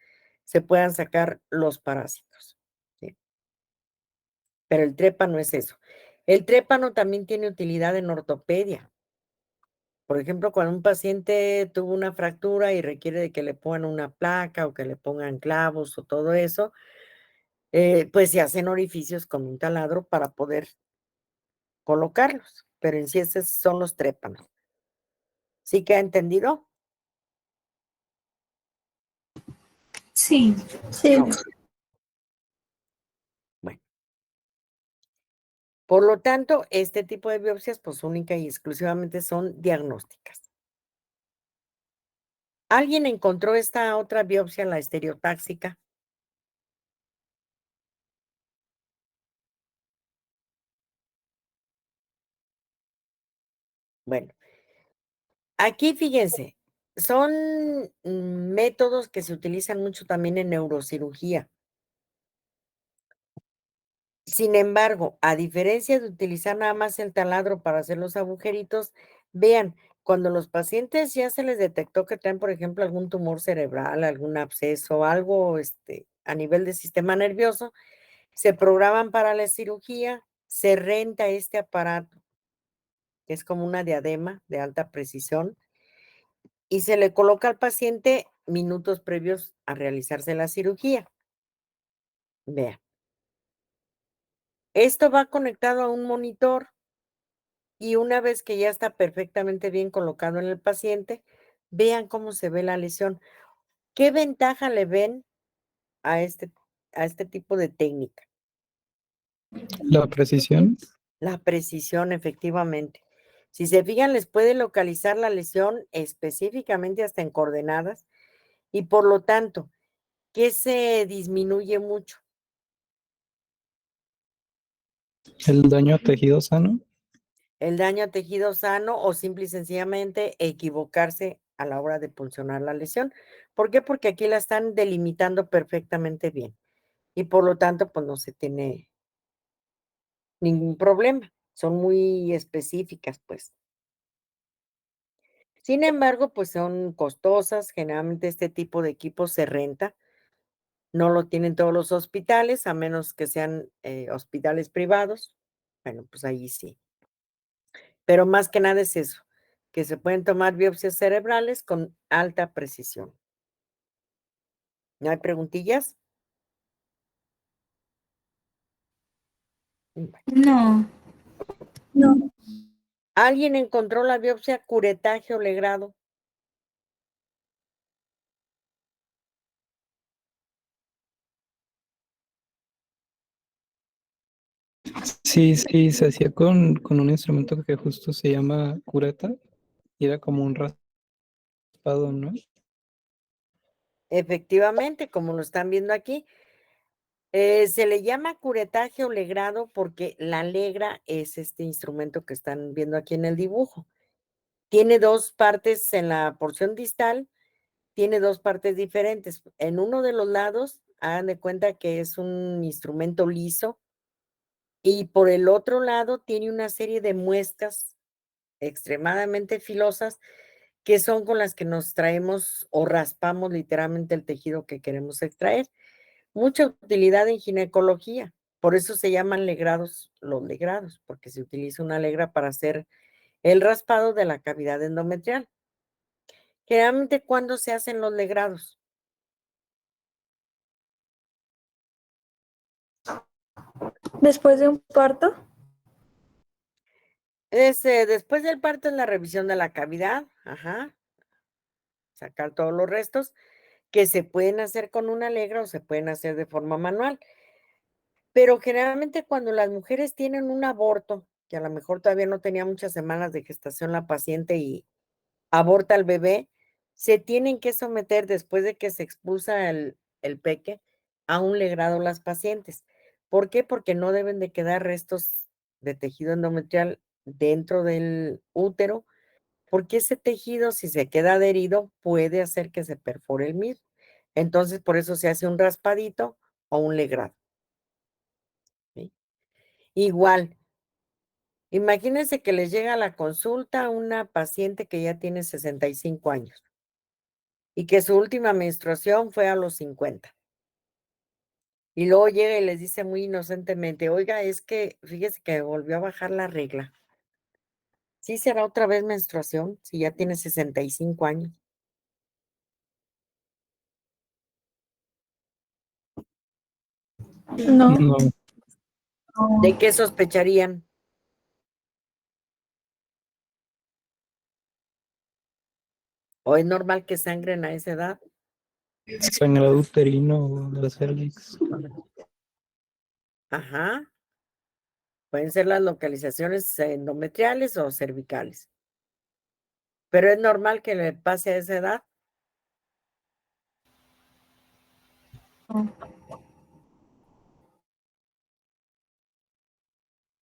se puedan sacar los parásitos. ¿Sí? pero el trépano es eso. El trépano también tiene utilidad en ortopedia. Por ejemplo, cuando un paciente tuvo una fractura y requiere de que le pongan una placa o que le pongan clavos o todo eso, pues se hacen orificios con un taladro para poder colocarlos, pero en sí esos son los trépanos. ¿Sí queda entendido? Sí. No. Bueno. Por lo tanto, este tipo de biopsias, pues única y exclusivamente son diagnósticas. ¿Alguien encontró esta otra biopsia, la estereotáxica? Bueno, aquí fíjense, son métodos que se utilizan mucho también en neurocirugía. Sin embargo, a diferencia de utilizar nada más el taladro para hacer los agujeritos, vean, cuando los pacientes ya se les detectó que traen, por ejemplo, algún tumor cerebral, algún absceso, algo a nivel del sistema nervioso, se programan para la cirugía, se renta este aparato, que es como una diadema de alta precisión, y se le coloca al paciente minutos previos a realizarse la cirugía. Vean. Esto va conectado a un monitor y una vez que ya está perfectamente bien colocado en el paciente, vean cómo se ve la lesión. ¿Qué ventaja le ven a este tipo de técnica? La precisión. La precisión, efectivamente. Si se fijan, les puede localizar la lesión específicamente hasta en coordenadas y por lo tanto, ¿qué se disminuye mucho? El daño a tejido sano. El daño a tejido sano o simple y sencillamente equivocarse a la hora de puncionar la lesión. ¿Por qué? Porque aquí la están delimitando perfectamente bien y por lo tanto, pues no se tiene ningún problema. Son muy específicas, pues. Sin embargo, pues son costosas. Generalmente este tipo de equipo se renta. No lo tienen todos los hospitales, a menos que sean hospitales privados. Bueno, pues ahí sí. Pero más que nada es eso, que se pueden tomar biopsias cerebrales con alta precisión. ¿No hay preguntillas? No. No. ¿Alguien encontró la biopsia curetaje o legrado? Sí, sí, se hacía con un instrumento que justo se llama cureta y era como un raspado, ¿no? Efectivamente, como lo están viendo aquí, se le llama curetaje o legrado porque la legra es este instrumento que están viendo aquí en el dibujo. Tiene dos partes en la porción distal, tiene dos partes diferentes. En uno de los lados, hagan de cuenta que es un instrumento liso y por el otro lado tiene una serie de muescas extremadamente filosas que son con las que nos traemos o raspamos literalmente el tejido que queremos extraer. Mucha utilidad en ginecología, por eso se llaman legrados los legrados, porque se utiliza una legra para hacer el raspado de la cavidad endometrial. Generalmente, ¿cuándo se hacen los legrados? Después de un parto. Después del parto es la revisión de la cavidad, ajá, sacar todos los restos que se pueden hacer con una legra o se pueden hacer de forma manual. Pero generalmente cuando las mujeres tienen un aborto, que a lo mejor todavía no tenía muchas semanas de gestación la paciente y aborta al bebé, se tienen que someter después de que se expulsa el peque a un legrado las pacientes. ¿Por qué? Porque no deben de quedar restos de tejido endometrial dentro del útero, porque ese tejido, si se queda adherido, puede hacer que se perfore el mismo. Entonces, por eso se hace un raspadito o un legrado. ¿Sí? Igual, imagínense que les llega a la consulta una paciente que ya tiene 65 años y que su última menstruación fue a los 50. Y luego llega y les dice muy inocentemente, oiga, es que fíjese que volvió a bajar la regla. ¿Sí será otra vez menstruación si ya tiene 65 años? No. No, ¿De qué sospecharían? ¿O es normal que sangren a esa edad? sangrado uterino de la cervix. Ajá. Pueden ser las localizaciones endometriales o cervicales. Pero es normal que le pase a esa edad.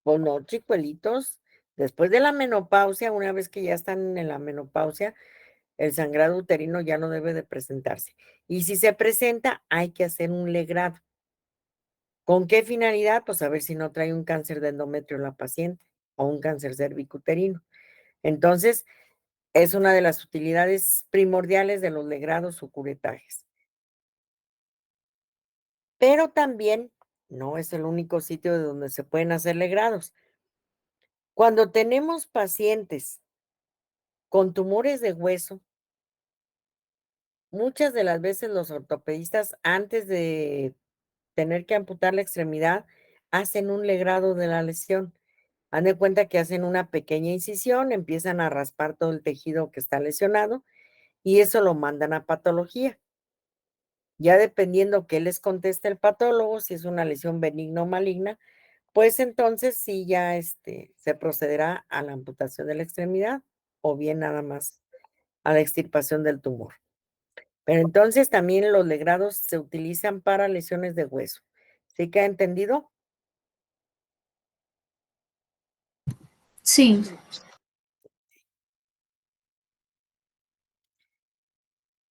Pues no, chicuelitos. Después de la menopausia, una vez que ya están en la menopausia, el sangrado uterino ya no debe de presentarse. Y si se presenta, hay que hacer un legrado. ¿Con qué finalidad? Pues a ver si no trae un cáncer de endometrio la paciente o un cáncer cervicuterino. Entonces, es una de las utilidades primordiales de los legrados o curetajes. Pero también no es el único sitio de donde se pueden hacer legrados. Cuando tenemos pacientes con tumores de hueso, muchas de las veces los ortopedistas, antes de tener que amputar la extremidad, hacen un legrado de la lesión. Haz de cuenta que hacen una pequeña incisión, empiezan a raspar todo el tejido que está lesionado y eso lo mandan a patología. Ya dependiendo qué les conteste el patólogo, si es una lesión benigna o maligna, pues entonces sí ya se procederá a la amputación de la extremidad o bien nada más a la extirpación del tumor. Pero entonces también los legrados se utilizan para lesiones de hueso. ¿Sí queda entendido? Sí.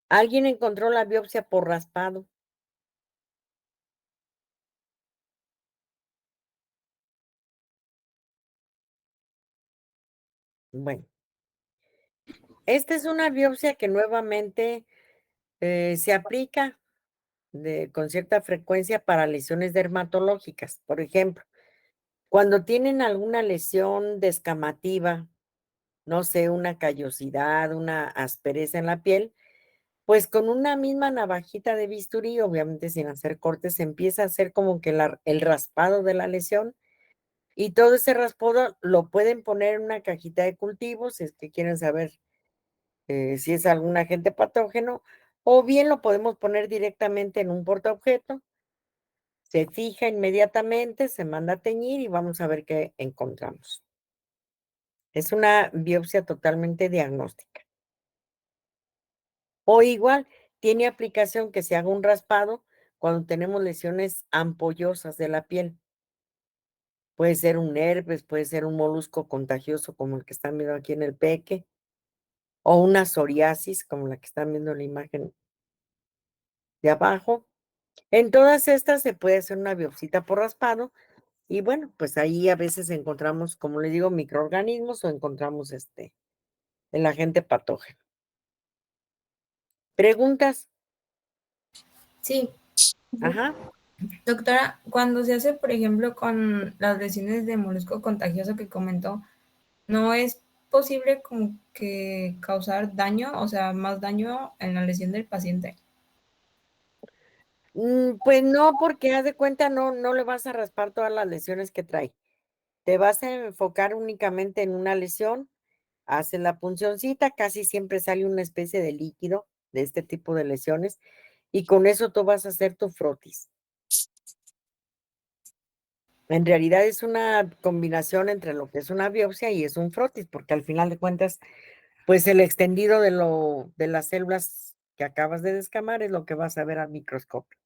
Alguien encontró la biopsia por raspado. Bueno, esta es una biopsia que nuevamente se aplica con cierta frecuencia para lesiones dermatológicas. Por ejemplo, cuando tienen alguna lesión descamativa, no sé, una callosidad, una aspereza en la piel, pues con una misma navajita de bisturí, obviamente sin hacer cortes, se empieza a hacer como que el raspado de la lesión y todo ese raspado lo pueden poner en una cajita de cultivos, si es que quieren saber si es algún agente patógeno, o bien lo podemos poner directamente en un portaobjeto, se fija inmediatamente, se manda a teñir y vamos a ver qué encontramos. Es una biopsia totalmente diagnóstica. O igual, tiene aplicación que se haga un raspado cuando tenemos lesiones ampollosas de la piel. Puede ser un herpes, puede ser un molusco contagioso como el que están viendo aquí en el peque, o una psoriasis como la que están viendo en la imagen de abajo. En todas estas se puede hacer una biopsita por raspado y bueno, pues ahí a veces encontramos, como le digo, microorganismos o encontramos el agente patógeno. ¿Preguntas? Sí, Ajá. doctora, cuando se hace, por ejemplo, con las lesiones de molusco contagioso que comentó, ¿no es posible como que causar daño, o sea, más daño en la lesión del paciente? Pues no, porque haz de cuenta, no le vas a raspar todas las lesiones que trae. Te vas a enfocar únicamente en una lesión, haces la puncioncita, casi siempre sale una especie de líquido de este tipo de lesiones y con eso tú vas a hacer tu frotis. En realidad es una combinación entre lo que es una biopsia y es un frotis, porque al final de cuentas, pues el extendido de las células que acabas de descamar es lo que vas a ver al microscopio.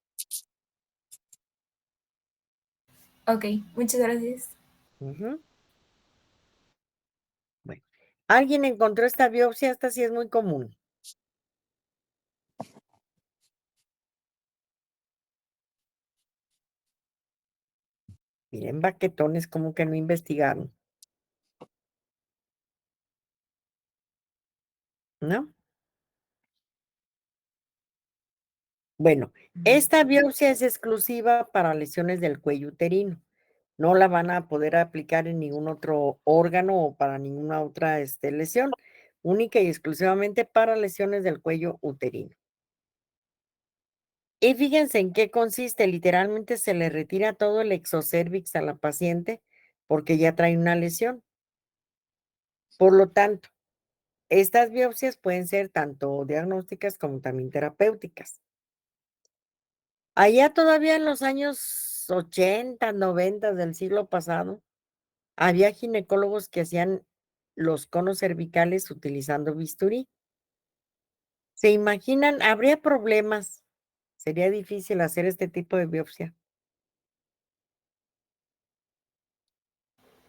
Ok, muchas gracias. Ujú. Bueno, ¿alguien encontró esta biopsia? Esta sí es muy común. Miren, baquetones, como que no investigaron, ¿no? Bueno, esta biopsia es exclusiva para lesiones del cuello uterino. No la van a poder aplicar en ningún otro órgano o para ninguna otra lesión, única y exclusivamente para lesiones del cuello uterino. Y fíjense en qué consiste, literalmente se le retira todo el exocervix a la paciente porque ya trae una lesión. Por lo tanto, estas biopsias pueden ser tanto diagnósticas como también terapéuticas. Allá todavía en los años 80, 90 del siglo pasado, había ginecólogos que hacían los conos cervicales utilizando bisturí. ¿Se imaginan? Habría problemas. Sería difícil hacer este tipo de biopsia.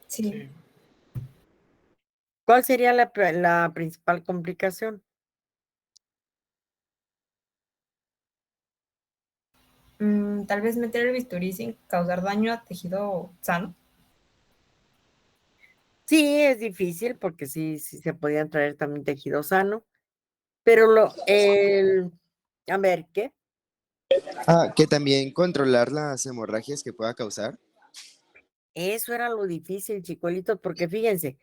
Sí. ¿Cuál sería la principal complicación? Tal vez meter el bisturí sin causar daño a tejido sano. Sí, es difícil porque sí se podían traer también tejido sano, pero a ver, ¿qué? Que también controlar las hemorragias que pueda causar. Eso era lo difícil, chicuelitos, porque fíjense,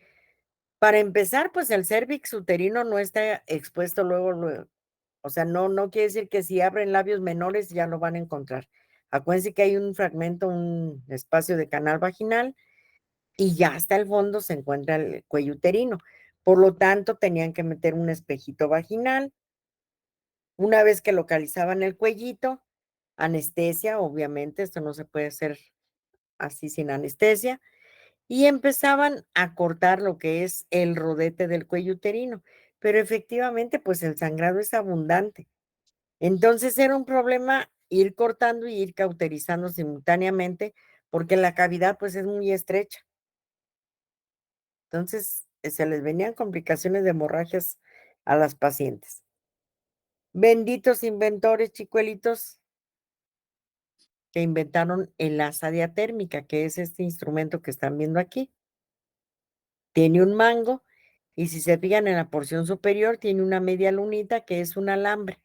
para empezar, pues el cérvix uterino no está expuesto luego. O sea, no quiere decir que si abren labios menores ya lo van a encontrar. Acuérdense que hay un fragmento, un espacio de canal vaginal y ya hasta el fondo se encuentra el cuello uterino. Por lo tanto, tenían que meter un espejito vaginal. Una vez que localizaban el cuellito, anestesia, obviamente, esto no se puede hacer así sin anestesia, y empezaban a cortar lo que es el rodete del cuello uterino. Pero efectivamente, pues el sangrado es abundante. Entonces era un problema ir cortando y ir cauterizando simultáneamente, porque la cavidad pues es muy estrecha. Entonces se les venían complicaciones de hemorragias a las pacientes. Benditos inventores, chicuelitos, que inventaron el asa diatérmica, que es este instrumento que están viendo aquí. Tiene un mango y si se fijan en la porción superior tiene una media lunita que es un alambre,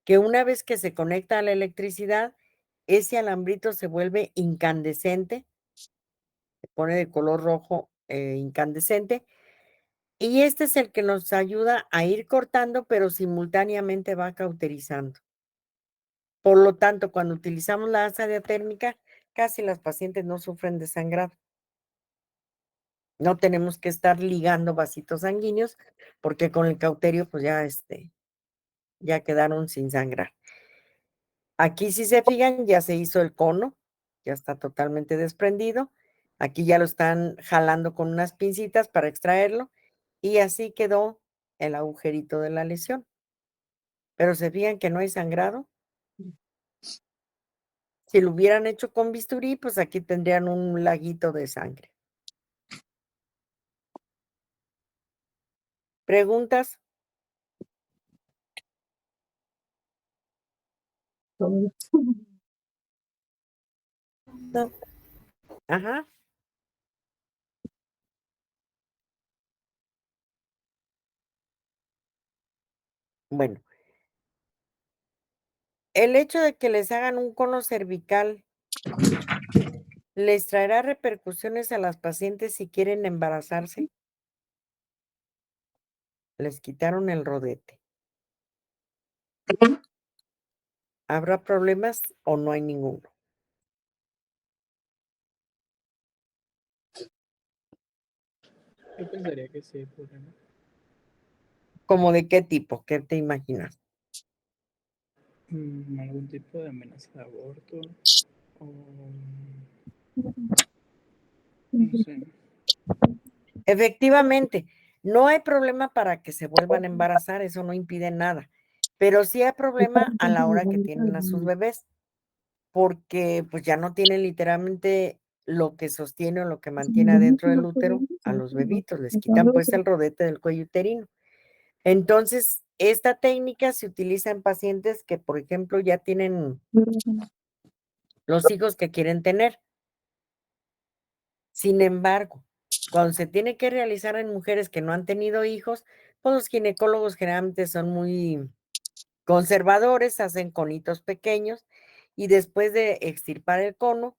que una vez que se conecta a la electricidad, ese alambrito se vuelve incandescente, se pone de color rojo incandescente, y este es el que nos ayuda a ir cortando, pero simultáneamente va cauterizando. Por lo tanto, cuando utilizamos la asa diatérmica, casi las pacientes no sufren de sangrado. No tenemos que estar ligando vasitos sanguíneos, porque con el cauterio, pues ya quedaron sin sangrar. Aquí, si se fijan, ya se hizo el cono, ya está totalmente desprendido. Aquí ya lo están jalando con unas pincitas para extraerlo y así quedó el agujerito de la lesión. Pero se fijan que no hay sangrado. Si lo hubieran hecho con bisturí, pues aquí tendrían un laguito de sangre. ¿Preguntas? No. Ajá. Bueno, el hecho de que les hagan un cono cervical les traerá repercusiones a las pacientes si quieren embarazarse. Les quitaron el rodete. ¿Habrá problemas o no hay ninguno? Yo pensaría que sí hay problema. ¿Cómo de qué tipo? ¿Qué te imaginas? Algún tipo de amenaza de aborto o no sé. Efectivamente, no hay problema para que se vuelvan a embarazar, eso no impide nada, pero sí hay problema a la hora que tienen a sus bebés, porque pues ya no tienen literalmente lo que sostiene o lo que mantiene adentro del útero a los bebitos, les quitan pues el rodete del cuello uterino. Entonces, esta técnica se utiliza en pacientes que, por ejemplo, ya tienen los hijos que quieren tener. Sin embargo, cuando se tiene que realizar en mujeres que no han tenido hijos, pues los ginecólogos generalmente son muy Conservadores hacen conitos pequeños y después de extirpar el cono,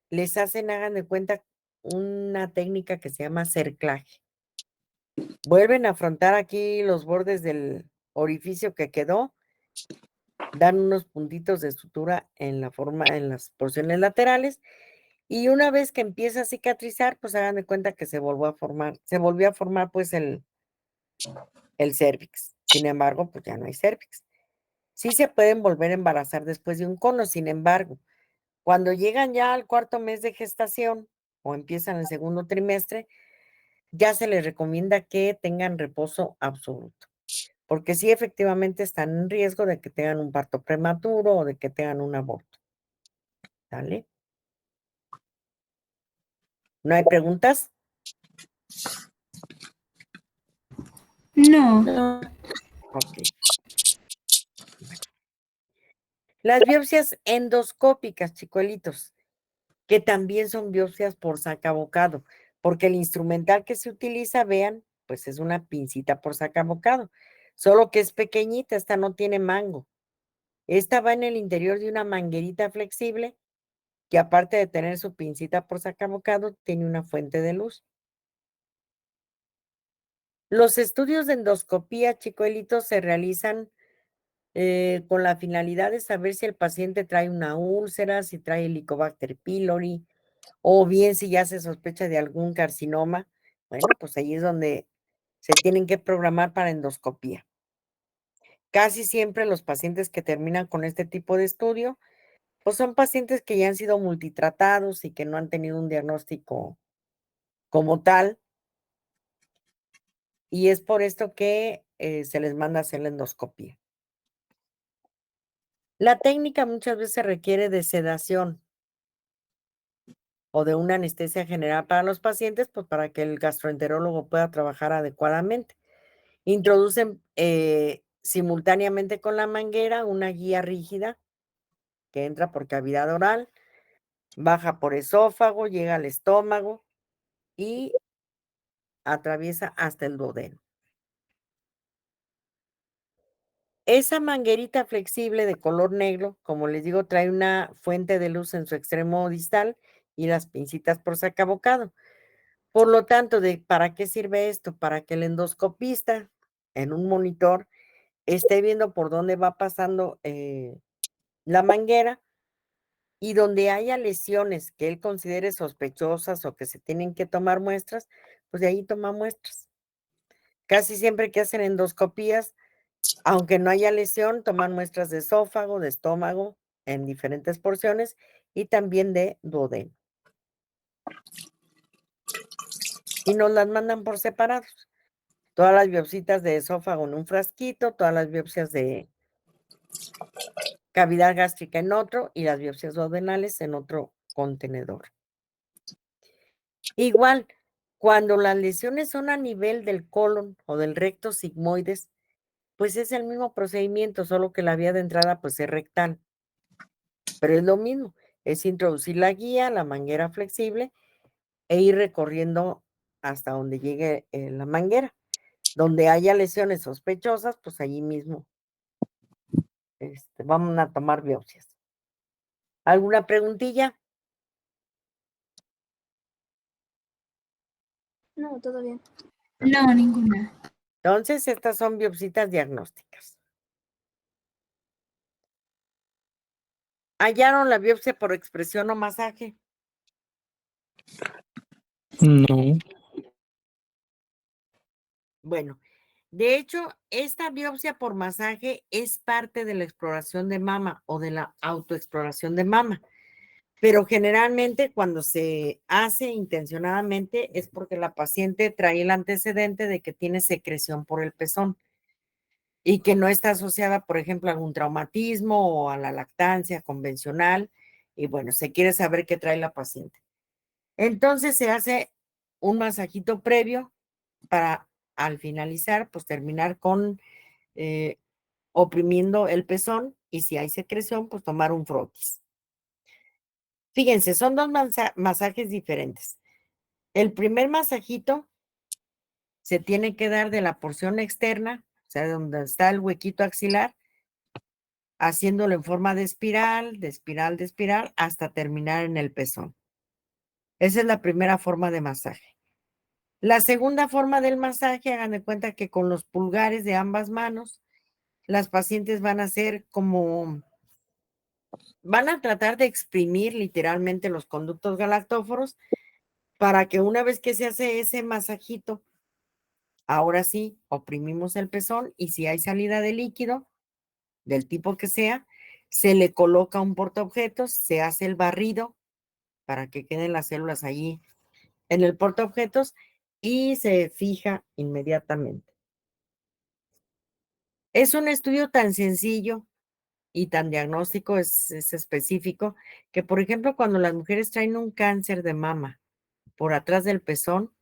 les hacen, hagan de cuenta, una técnica que se llama cerclaje. Vuelven a afrontar aquí los bordes del orificio que quedó, dan unos puntitos de sutura en las porciones laterales, y una vez que empieza a cicatrizar, pues hagan de cuenta que se volvió a formar pues el cérvix. Sin embargo, pues ya no hay cérvix. Sí se pueden volver a embarazar después de un cono, sin embargo, cuando llegan ya al 4.º mes de gestación o empiezan el 2.º trimestre, ya se les recomienda que tengan reposo absoluto, porque sí efectivamente están en riesgo de que tengan un parto prematuro o de que tengan un aborto. ¿Sale? ¿No hay preguntas? No. Ok. Bueno. Las biopsias endoscópicas, chicuelitos, que también son biopsias por sacabocado, porque el instrumental que se utiliza, vean, pues es una pincita por sacabocado, solo que es pequeñita, esta no tiene mango. Esta va en el interior de una manguerita flexible que, aparte de tener su pincita por sacabocado, tiene una fuente de luz. Los estudios de endoscopía, chicuelitos, se realizan con la finalidad de saber si el paciente trae una úlcera, si trae Helicobacter pylori, o bien si ya se sospecha de algún carcinoma. Bueno, pues ahí es donde se tienen que programar para endoscopía. Casi siempre los pacientes que terminan con este tipo de estudio, pues son pacientes que ya han sido multitratados y que no han tenido un diagnóstico como tal, y es por esto que se les manda a hacer la endoscopía. La técnica muchas veces requiere de sedación o de una anestesia general para los pacientes, pues para que el gastroenterólogo pueda trabajar adecuadamente. Introducen simultáneamente con la manguera una guía rígida que entra por cavidad oral, baja por esófago, llega al estómago y atraviesa hasta el duodeno. Esa manguerita flexible de color negro, como les digo, trae una fuente de luz en su extremo distal y las pincitas por sacabocado. Por lo tanto, ¿para qué sirve esto? Para que el endoscopista en un monitor esté viendo por dónde va pasando la manguera, y donde haya lesiones que él considere sospechosas o que se tienen que tomar muestras, pues de ahí toma muestras. Casi siempre que hacen endoscopías, aunque no haya lesión, toman muestras de esófago, de estómago, en diferentes porciones, y también de duodeno. Y nos las mandan por separados. Todas las biopsias de esófago en un frasquito, todas las biopsias de cavidad gástrica en otro y las biopsias duodenales en otro contenedor. Igual, cuando las lesiones son a nivel del colon o del recto sigmoides, pues es el mismo procedimiento, solo que la vía de entrada pues es rectal. Pero es lo mismo, es introducir la guía, la manguera flexible e ir recorriendo hasta donde llegue la manguera. Donde haya lesiones sospechosas, pues allí mismo vamos a tomar biopsias. ¿Alguna preguntilla? No, todo bien. No, ninguna. Entonces, estas son biopsias diagnósticas. ¿Hallaron la biopsia por expresión o masaje? No. Bueno, de hecho, esta biopsia por masaje es parte de la exploración de mama o de la autoexploración de mama, pero generalmente cuando se hace intencionadamente es porque la paciente trae el antecedente de que tiene secreción por el pezón y que no está asociada, por ejemplo, a algún traumatismo o a la lactancia convencional, y bueno, se quiere saber qué trae la paciente. Entonces se hace un masajito previo para, al finalizar, pues terminar con oprimiendo el pezón, y si hay secreción, pues tomar un frotis. Fíjense, son dos masajes diferentes. El primer masajito se tiene que dar de la porción externa, o sea, donde está el huequito axilar, haciéndolo en forma de espiral, de espiral, de espiral, hasta terminar en el pezón. Esa es la primera forma de masaje. La segunda forma del masaje, hagan de cuenta que con los pulgares de ambas manos, las pacientes van a hacer como, van a tratar de exprimir literalmente los conductos galactóforos para que una vez que se hace ese masajito, ahora sí, oprimimos el pezón y si hay salida de líquido, del tipo que sea, se le coloca un portaobjetos, se hace el barrido para que queden las células allí en el portaobjetos y se fija inmediatamente. Es un estudio tan sencillo y tan diagnóstico, es específico, que por ejemplo cuando las mujeres traen un cáncer de mama por atrás del pezón,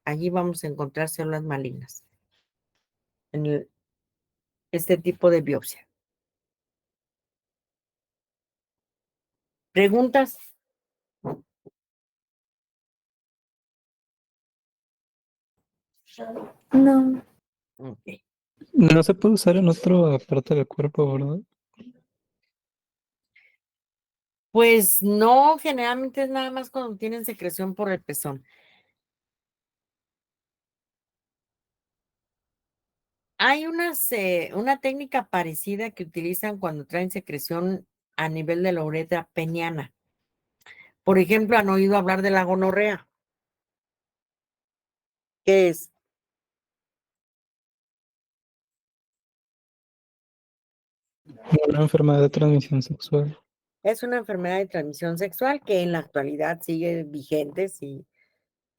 allí vamos a encontrar células malignas en este tipo de biopsia. ¿Preguntas? No. Ok. No se puede usar en otra parte del cuerpo, ¿verdad? Pues no, generalmente es nada más cuando tienen secreción por el pezón. Hay una técnica parecida que utilizan cuando traen secreción a nivel de la uretra peniana. Por ejemplo, ¿han oído hablar de la gonorrea? ¿Qué es? Una enfermedad de transmisión sexual. Es una enfermedad de transmisión sexual que en la actualidad sigue vigente, sí.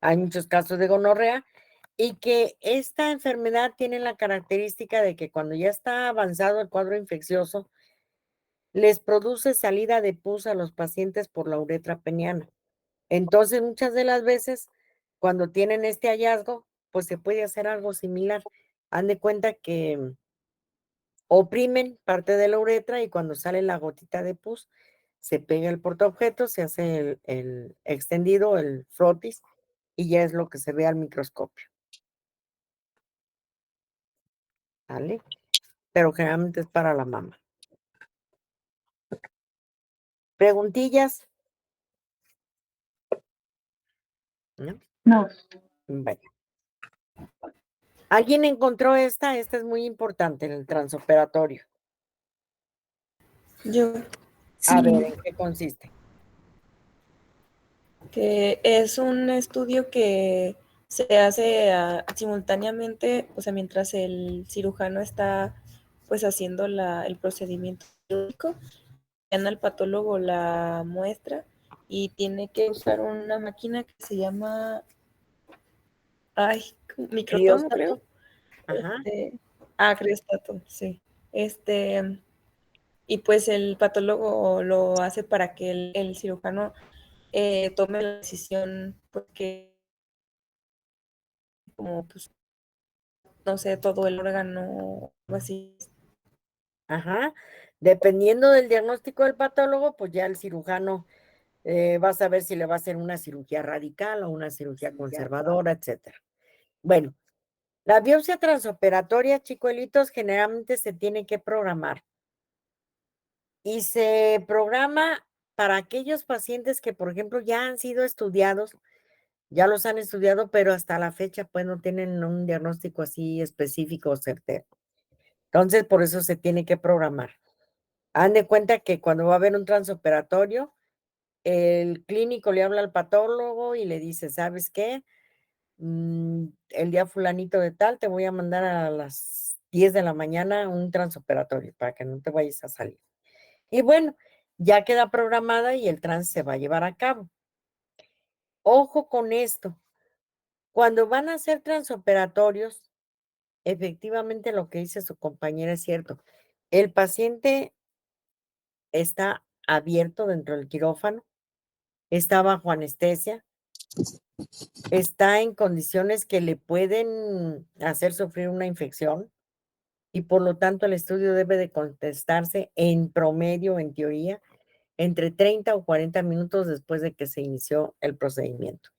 Hay muchos casos de gonorrea y que esta enfermedad tiene la característica de que cuando ya está avanzado el cuadro infeccioso, les produce salida de pus a los pacientes por la uretra peniana. Entonces, muchas de las veces, cuando tienen este hallazgo, pues se puede hacer algo similar. Han de cuenta que oprimen parte de la uretra y cuando sale la gotita de pus, se pega el portaobjeto, se hace el extendido, el frotis, y ya es lo que se ve al microscopio. ¿Vale? Pero generalmente es para la mama. ¿Preguntillas? ¿No? No. Vaya. ¿Alguien encontró esta? Esta es muy importante en el transoperatorio. Yo, A ver, sí, ¿en qué consiste? que es un estudio que se hace simultáneamente, o sea, mientras el cirujano está pues haciendo el procedimiento quirúrgico, dan al patólogo la muestra y tiene que usar una máquina que se llama, ay, microtomo, creo. Crióstato. Ajá. Criostato, sí. Y pues el patólogo lo hace para que el cirujano tome la decisión, porque como pues, no sé, todo el órgano, o así. Ajá. Dependiendo del diagnóstico del patólogo, pues ya el cirujano va a saber si le va a hacer una cirugía radical o una cirugía conservadora, etcétera. Bueno, la biopsia transoperatoria, chicuelitos, generalmente se tiene que programar. Y se programa para aquellos pacientes que, por ejemplo, ya han sido estudiados, ya los han estudiado, pero hasta la fecha, pues no tienen un diagnóstico así específico o certero. Entonces, por eso se tiene que programar. Hagan de cuenta que cuando va a haber un transoperatorio, el clínico le habla al patólogo y le dice, ¿sabes qué? El día fulanito de tal, te voy a mandar a las 10 de la mañana un transoperatorio para que no te vayas a salir. Y bueno, ya queda programada y el trans se va a llevar a cabo. Ojo con esto. Cuando van a hacer transoperatorios, efectivamente lo que dice su compañera es cierto. El paciente está abierto dentro del quirófano, está bajo anestesia, está en condiciones que le pueden hacer sufrir una infección y por lo tanto el estudio debe de contestarse en promedio, en teoría, entre 30 o 40 minutos después de que se inició el procedimiento.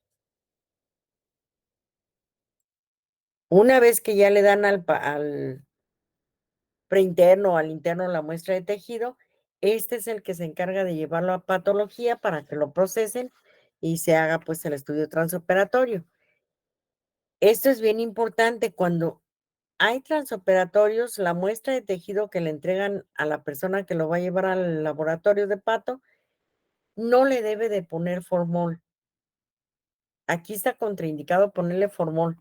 Una vez que ya le dan al preinterno o al interno la muestra de tejido, este es el que se encarga de llevarlo a patología para que lo procesen y se haga pues el estudio transoperatorio. Esto es bien importante cuando hay transoperatorios, la muestra de tejido que le entregan a la persona que lo va a llevar al laboratorio de pato, no le debe de poner formol. Aquí está contraindicado ponerle formol.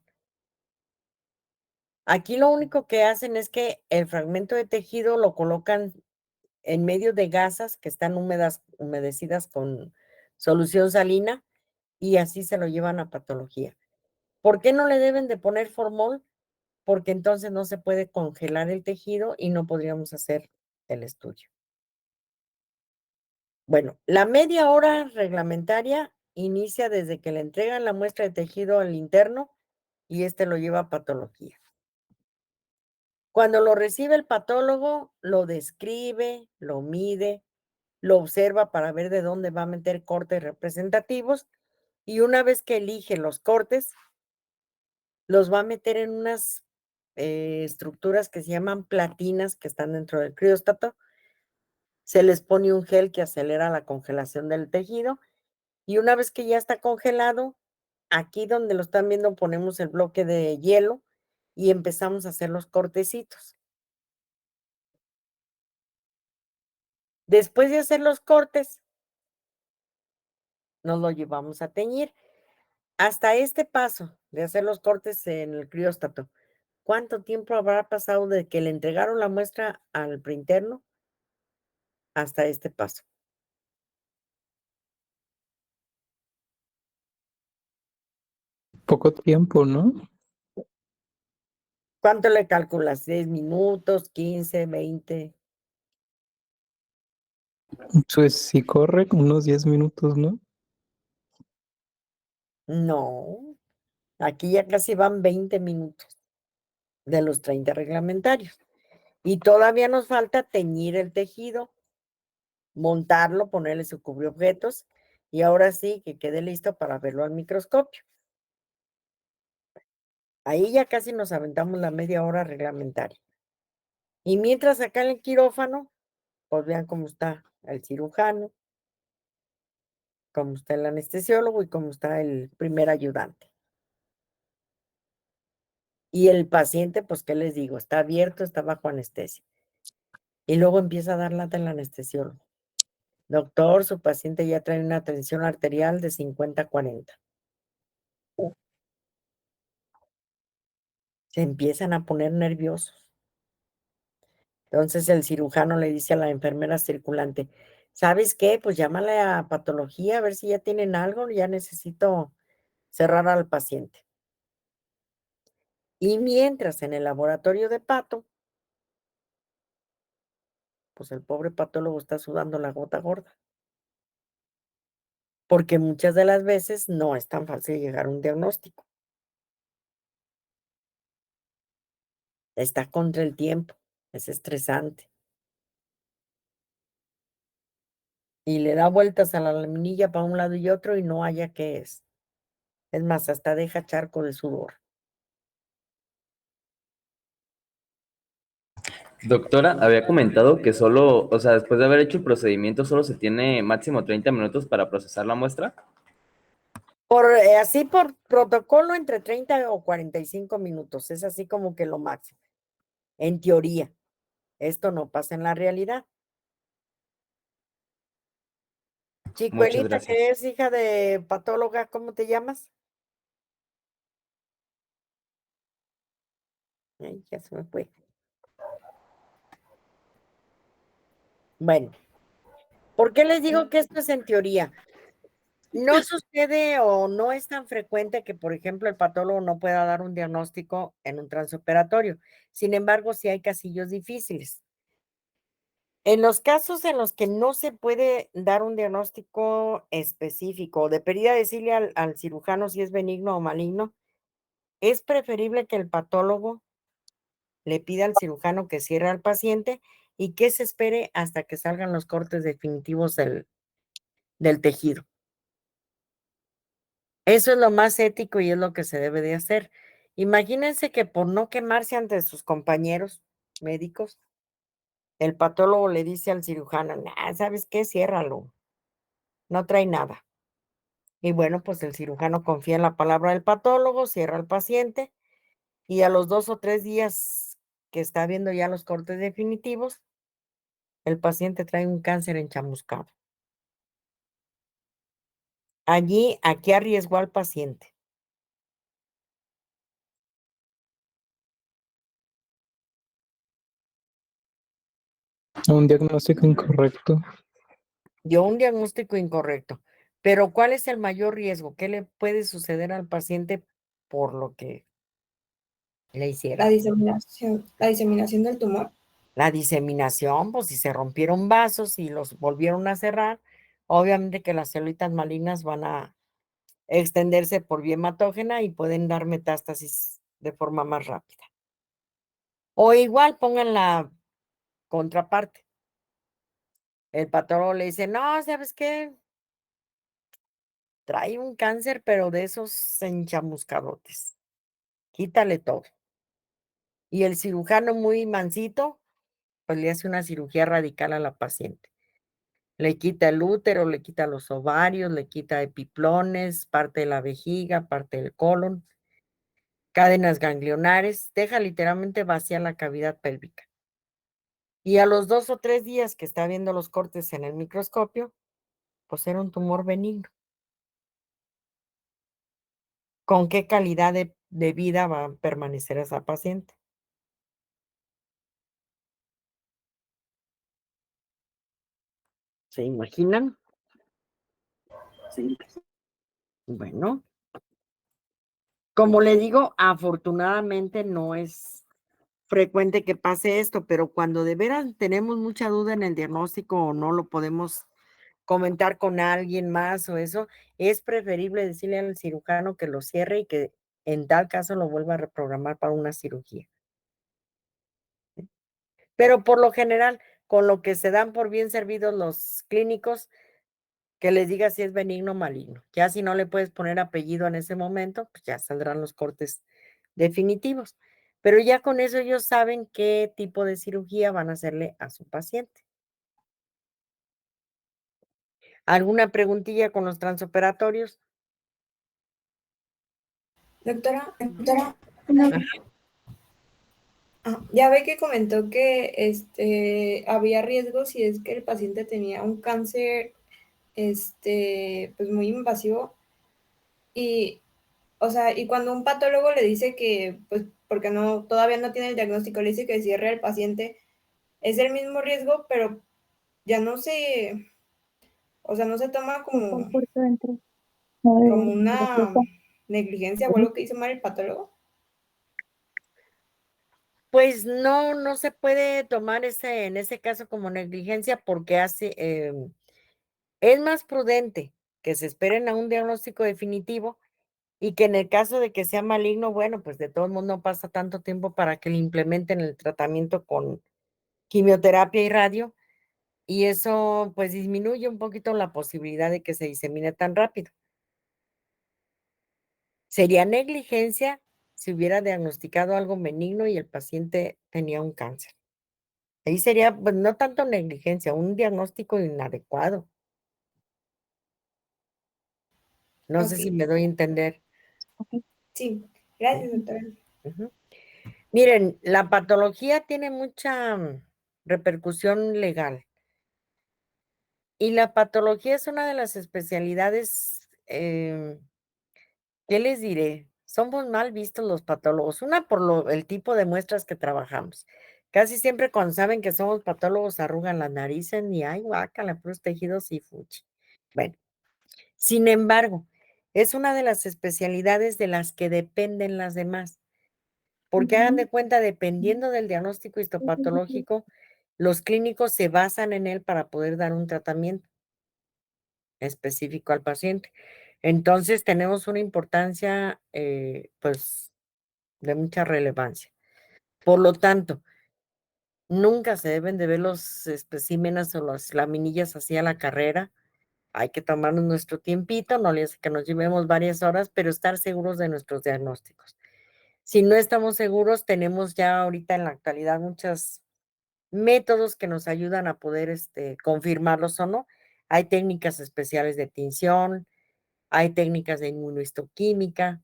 Aquí lo único que hacen es que el fragmento de tejido lo colocan en medio de gasas que están humedecidas con solución salina y así se lo llevan a patología. ¿Por qué no le deben de poner formol? Porque entonces no se puede congelar el tejido y no podríamos hacer el estudio. Bueno, la media hora reglamentaria inicia desde que le entregan la muestra de tejido al interno y este lo lleva a patología. Cuando lo recibe el patólogo, lo describe, lo mide, lo observa para ver de dónde va a meter cortes representativos y una vez que elige los cortes, los va a meter en unas estructuras que se llaman platinas que están dentro del crióstato. Se les pone un gel que acelera la congelación del tejido y una vez que ya está congelado, aquí donde lo están viendo ponemos el bloque de hielo y empezamos a hacer los cortecitos. Después de hacer los cortes, nos lo llevamos a teñir. Hasta este paso de hacer los cortes en el crióstato, ¿cuánto tiempo habrá pasado de que le entregaron la muestra al preinterno hasta este paso? Poco tiempo, ¿no? ¿Cuánto le calculas? ¿10 minutos, 15, 20? Pues si corre unos 10 minutos, ¿no? No, aquí ya casi van 20 minutos de los 30 reglamentarios. Y todavía nos falta teñir el tejido, montarlo, ponerle su cubreobjetos y ahora sí que quede listo para verlo al microscopio. Ahí ya casi nos aventamos la media hora reglamentaria. Y mientras acá en el quirófano, pues vean cómo está el cirujano, cómo está el anestesiólogo y cómo está el primer ayudante. Y el paciente, pues, ¿qué les digo? Está abierto, está bajo anestesia. Y luego empieza a dar lata el anestesiólogo. Doctor, su paciente ya trae una tensión arterial de 50-40. Se empiezan a poner nerviosos. Entonces el cirujano le dice a la enfermera circulante, ¿sabes qué? Pues llámale a patología a ver si ya tienen algo, ya necesito cerrar al paciente. Y mientras en el laboratorio de pato, pues el pobre patólogo está sudando la gota gorda. Porque muchas de las veces no es tan fácil llegar a un diagnóstico. Está contra el tiempo, es estresante. Y le da vueltas a la laminilla para un lado y otro y no haya qué es. Es más, hasta deja charco de sudor. Doctora, había comentado que solo, o sea, después de haber hecho el procedimiento, solo se tiene máximo 30 minutos para procesar la muestra. Así por protocolo entre 30 o 45 minutos, es así como que lo máximo. En teoría, esto no pasa en la realidad. Muchas Chicuelita, gracias. que es hija de patóloga, ¿cómo te llamas? Ay, ya se me fue. Bueno, ¿por qué les digo que esto es en teoría? No sucede o no es tan frecuente que, por ejemplo, el patólogo no pueda dar un diagnóstico en un transoperatorio. Sin embargo, sí hay casillos difíciles. En los casos en los que no se puede dar un diagnóstico específico, de pérdida decirle al cirujano si es benigno o maligno, es preferible que el patólogo le pida al cirujano que cierre al paciente y que se espere hasta que salgan los cortes definitivos del tejido. Eso es lo más ético y es lo que se debe de hacer. Imagínense que por no quemarse ante sus compañeros médicos, el patólogo le dice al cirujano, nah, ¿sabes qué? Ciérralo, no trae nada. Y bueno, pues el cirujano confía en la palabra del patólogo, cierra al paciente y a los 2 o 3 días que está viendo ya los cortes definitivos, el paciente trae un cáncer enchamuscado. Allí, ¿a qué arriesgó al paciente? Un diagnóstico incorrecto. Dio un diagnóstico incorrecto. Pero ¿cuál es el mayor riesgo? ¿Qué le puede suceder al paciente por lo que le hiciera? La diseminación del tumor. La diseminación, pues si se rompieron vasos y los volvieron a cerrar, obviamente que las células malignas van a extenderse por vía hematógena y pueden dar metástasis de forma más rápida. O igual pongan la contraparte. El patólogo le dice, no, ¿sabes qué? Trae un cáncer, pero de esos enchamuscadotes. Quítale todo. Y el cirujano muy mansito, pues le hace una cirugía radical a la paciente. Le quita el útero, le quita los ovarios, le quita epiplones, parte de la vejiga, parte del colon, cadenas ganglionares, deja literalmente vacía la cavidad pélvica. Y a los 2 o 3 días que está viendo los cortes en el microscopio, pues era un tumor benigno. ¿Con qué calidad de vida va a permanecer esa paciente? ¿Se imaginan? Sí. Bueno, como le digo, afortunadamente no es frecuente que pase esto, pero cuando de veras tenemos mucha duda en el diagnóstico o no lo podemos comentar con alguien más o eso, es preferible decirle al cirujano que lo cierre y que en tal caso lo vuelva a reprogramar para una cirugía. Pero por lo general, con lo que se dan por bien servidos los clínicos, que les diga si es benigno o maligno. Ya si no le puedes poner apellido en ese momento, pues ya saldrán los cortes definitivos. Pero ya con eso ellos saben qué tipo de cirugía van a hacerle a su paciente. ¿Alguna preguntilla con los transoperatorios? Doctora, Ajá. ya ve que comentó que había riesgos si es que el paciente tenía un cáncer pues muy invasivo y, o sea, y cuando un patólogo le dice que, pues, porque no, todavía no tiene el diagnóstico, le dice que cierre al paciente, es el mismo riesgo, pero ya no se, o sea, no se toma como una negligencia o algo que hizo mal el patólogo. Pues no, no se puede tomar en ese caso como negligencia porque es más prudente que se esperen a un diagnóstico definitivo y que en el caso de que sea maligno, bueno, pues de todo modo no pasa tanto tiempo para que le implementen el tratamiento con quimioterapia y radio, y eso pues disminuye un poquito la posibilidad de que se disemine tan rápido. Sería negligencia si hubiera diagnosticado algo benigno y el paciente tenía un cáncer. Ahí sería, pues no tanto negligencia, un diagnóstico inadecuado. No sé si Ok. me doy a entender. Sí, gracias, doctora. Ujú. Miren, la patología tiene mucha repercusión legal. Y la patología es una de las especialidades, ¿qué les diré? Somos mal vistos los patólogos. Una, por el tipo de muestras que trabajamos. Casi siempre cuando saben que somos patólogos arrugan la nariz y ay, guácala, puros tejidos y fuchi. Bueno, sin embargo, es una de las especialidades de las que dependen las demás. Porque hagan de cuenta, dependiendo del diagnóstico histopatológico, los clínicos se basan en él para poder dar un tratamiento específico al paciente. Entonces, tenemos una importancia, pues, de mucha relevancia. Por lo tanto, nunca se deben de ver los especímenes o las laminillas así a la carrera. Hay que tomarnos nuestro tiempito, no le hace que nos llevemos varias horas, pero estar seguros de nuestros diagnósticos. Si no estamos seguros, tenemos ya ahorita en la actualidad muchas métodos que nos ayudan a poder confirmarlos o no. Hay técnicas especiales de tinción, hay técnicas de inmunohistoquímica,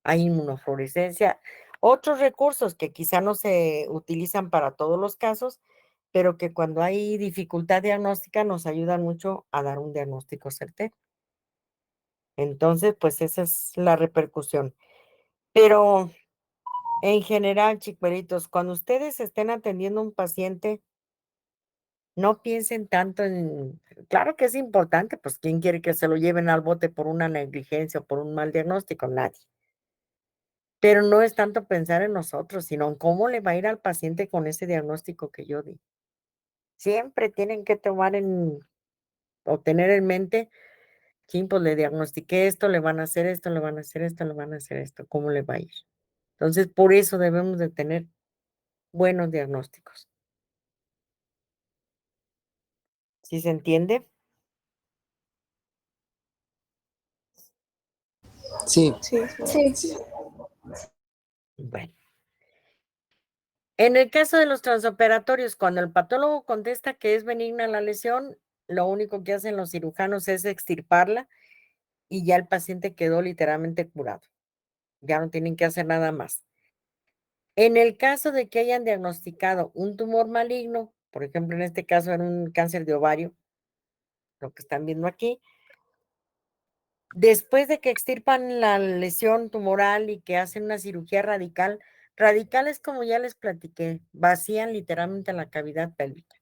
hay inmunofluorescencia, otros recursos que quizá no se utilizan para todos los casos, pero que cuando hay dificultad diagnóstica nos ayudan mucho a dar un diagnóstico certero. Entonces, pues esa es la repercusión. Pero en general, chicuelitos, cuando ustedes estén atendiendo a un paciente, no piensen tanto en, claro que es importante, pues ¿quién quiere que se lo lleven al bote por una negligencia o por un mal diagnóstico? Nadie. Pero no es tanto pensar en nosotros, sino en cómo le va a ir al paciente con ese diagnóstico que yo di. Siempre tienen que tomar o tener en mente, sí, pues le diagnostiqué esto, le van a hacer esto, le van a hacer esto, le van a hacer esto, ¿cómo le va a ir? Entonces, por eso debemos de tener buenos diagnósticos. ¿Sí se entiende? Sí. Sí. Bueno. En el caso de los transoperatorios, cuando el patólogo contesta que es benigna la lesión, lo único que hacen los cirujanos es extirparla y ya el paciente quedó literalmente curado. Ya no tienen que hacer nada más. En el caso de que hayan diagnosticado un tumor maligno, por ejemplo, en este caso era un cáncer de ovario, lo que están viendo aquí, después de que extirpan la lesión tumoral y que hacen una cirugía radical, radical es como ya les platiqué, vacían literalmente la cavidad pélvica.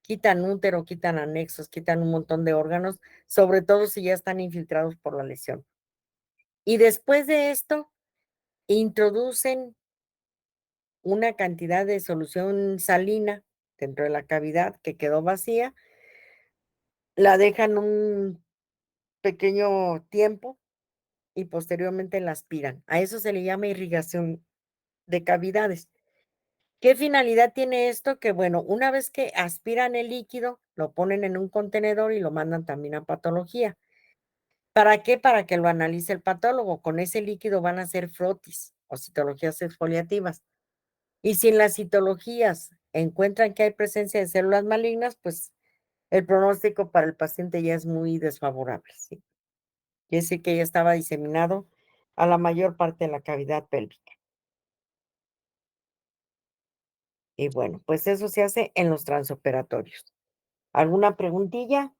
Quitan útero, quitan anexos, quitan un montón de órganos, sobre todo si ya están infiltrados por la lesión. Y después de esto, introducen una cantidad de solución salina dentro de la cavidad que quedó vacía, la dejan un pequeño tiempo y posteriormente la aspiran. A eso se le llama irrigación de cavidades. ¿Qué finalidad tiene esto? Que bueno, una vez que aspiran el líquido, lo ponen en un contenedor y lo mandan también a patología. ¿Para qué? Para que lo analice el patólogo. Con ese líquido van a hacer frotis o citologías exfoliativas. Y si en las citologías encuentran que hay presencia de células malignas, pues el pronóstico para el paciente ya es muy desfavorable, ¿sí? Quiere decir que ya estaba diseminado a la mayor parte de la cavidad pélvica. Y bueno, pues eso se hace en los transoperatorios. ¿Alguna preguntilla?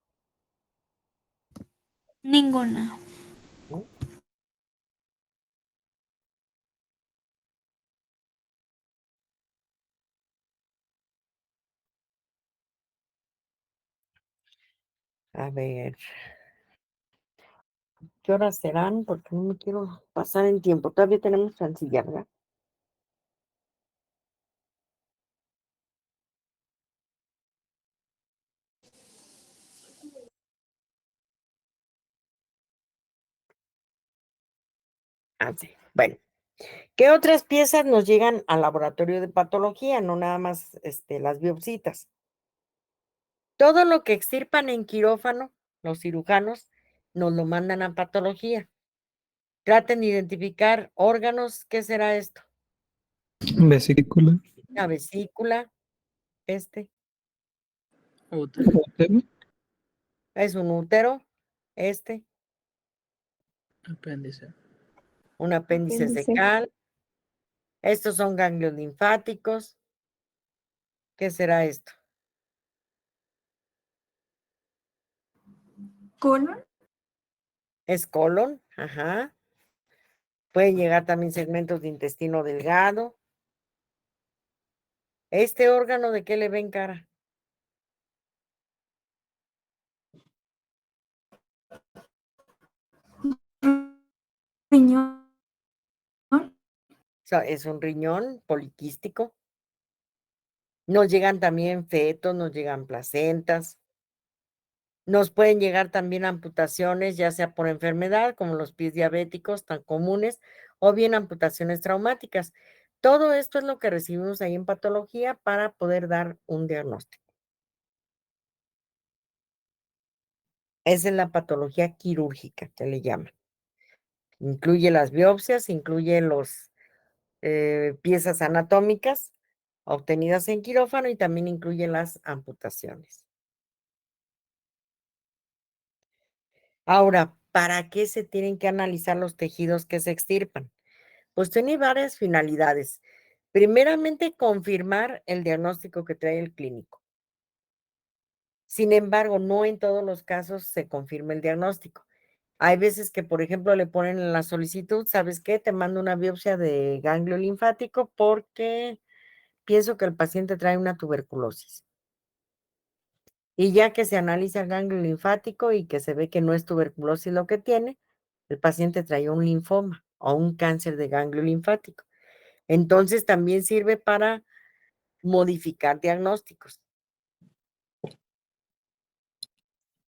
Ninguna. ¿No? A ver. ¿Qué horas serán? Porque no me quiero pasar en tiempo. Todavía tenemos chancilla, ¿verdad? Ah, sí. Bueno, ¿qué otras piezas nos llegan al laboratorio de patología? No nada más las biopsitas. Todo lo que extirpan en quirófano, los cirujanos, nos lo mandan a patología. Traten de identificar órganos. ¿Qué será esto? Vesícula. La vesícula, Útero. Útero. es un útero, Apéndice. un apéndice Apéndice. fecal. Estos son ganglios linfáticos. ¿Qué será esto? ¿Colon? Es colon, ajá. Pueden llegar también segmentos de intestino delgado. ¿Este órgano de qué le ven cara? Riñón. Es un riñón poliquístico. Nos llegan también fetos, nos llegan placentas. Nos pueden llegar también amputaciones, ya sea por enfermedad, como los pies diabéticos tan comunes, o bien amputaciones traumáticas. Todo esto es lo que recibimos ahí en patología para poder dar un diagnóstico. Esa es la patología quirúrgica que le llaman. Incluye las biopsias, incluye los piezas anatómicas, obtenidas en quirófano y también incluye las amputaciones. Ahora, ¿para qué se tienen que analizar los tejidos que se extirpan? Pues tiene varias finalidades. Primeramente, confirmar el diagnóstico que trae el clínico. Sin embargo, no en todos los casos se confirma el diagnóstico. Hay veces que, por ejemplo, le ponen en la solicitud, ¿sabes qué? Te mando una biopsia de ganglio linfático porque pienso que el paciente trae una tuberculosis. Y ya que se analiza el ganglio linfático y que se ve que no es tuberculosis lo que tiene, el paciente trae un linfoma o un cáncer de ganglio linfático. Entonces también sirve para modificar diagnósticos.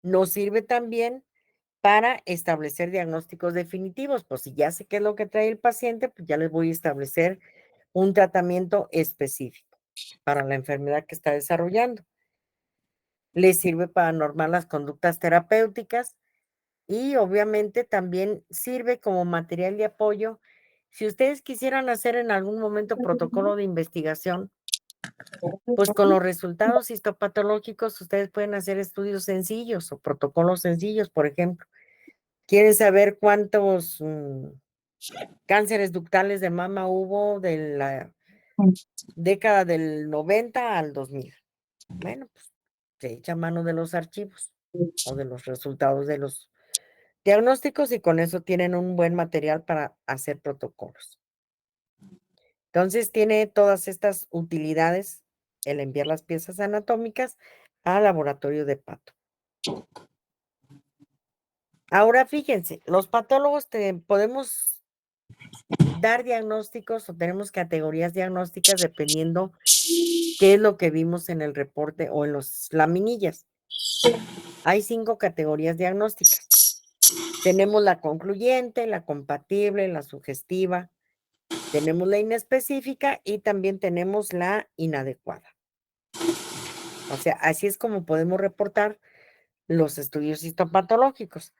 Nos sirve también para establecer diagnósticos definitivos. Pues si ya sé qué es lo que trae el paciente, pues ya les voy a establecer un tratamiento específico para la enfermedad que está desarrollando. Les sirve para normar las conductas terapéuticas y obviamente también sirve como material de apoyo. Si ustedes quisieran hacer en algún momento protocolo de investigación, pues con los resultados histopatológicos ustedes pueden hacer estudios sencillos o protocolos sencillos, por ejemplo. ¿Quieren saber cuántos cánceres ductales de mama hubo de la década del 90 al 2000? Bueno, pues se echa mano de los archivos o de los resultados de los diagnósticos y con eso tienen un buen material para hacer protocolos. Entonces tiene todas estas utilidades el enviar las piezas anatómicas al laboratorio de Pato. Ahora fíjense, los patólogos podemos dar diagnósticos o tenemos categorías diagnósticas dependiendo qué es lo que vimos en el reporte o en las laminillas. Hay 5 categorías diagnósticas. Tenemos la concluyente, la compatible, la sugestiva, tenemos la inespecífica y también tenemos la inadecuada. O sea, así es como podemos reportar los estudios histopatológicos.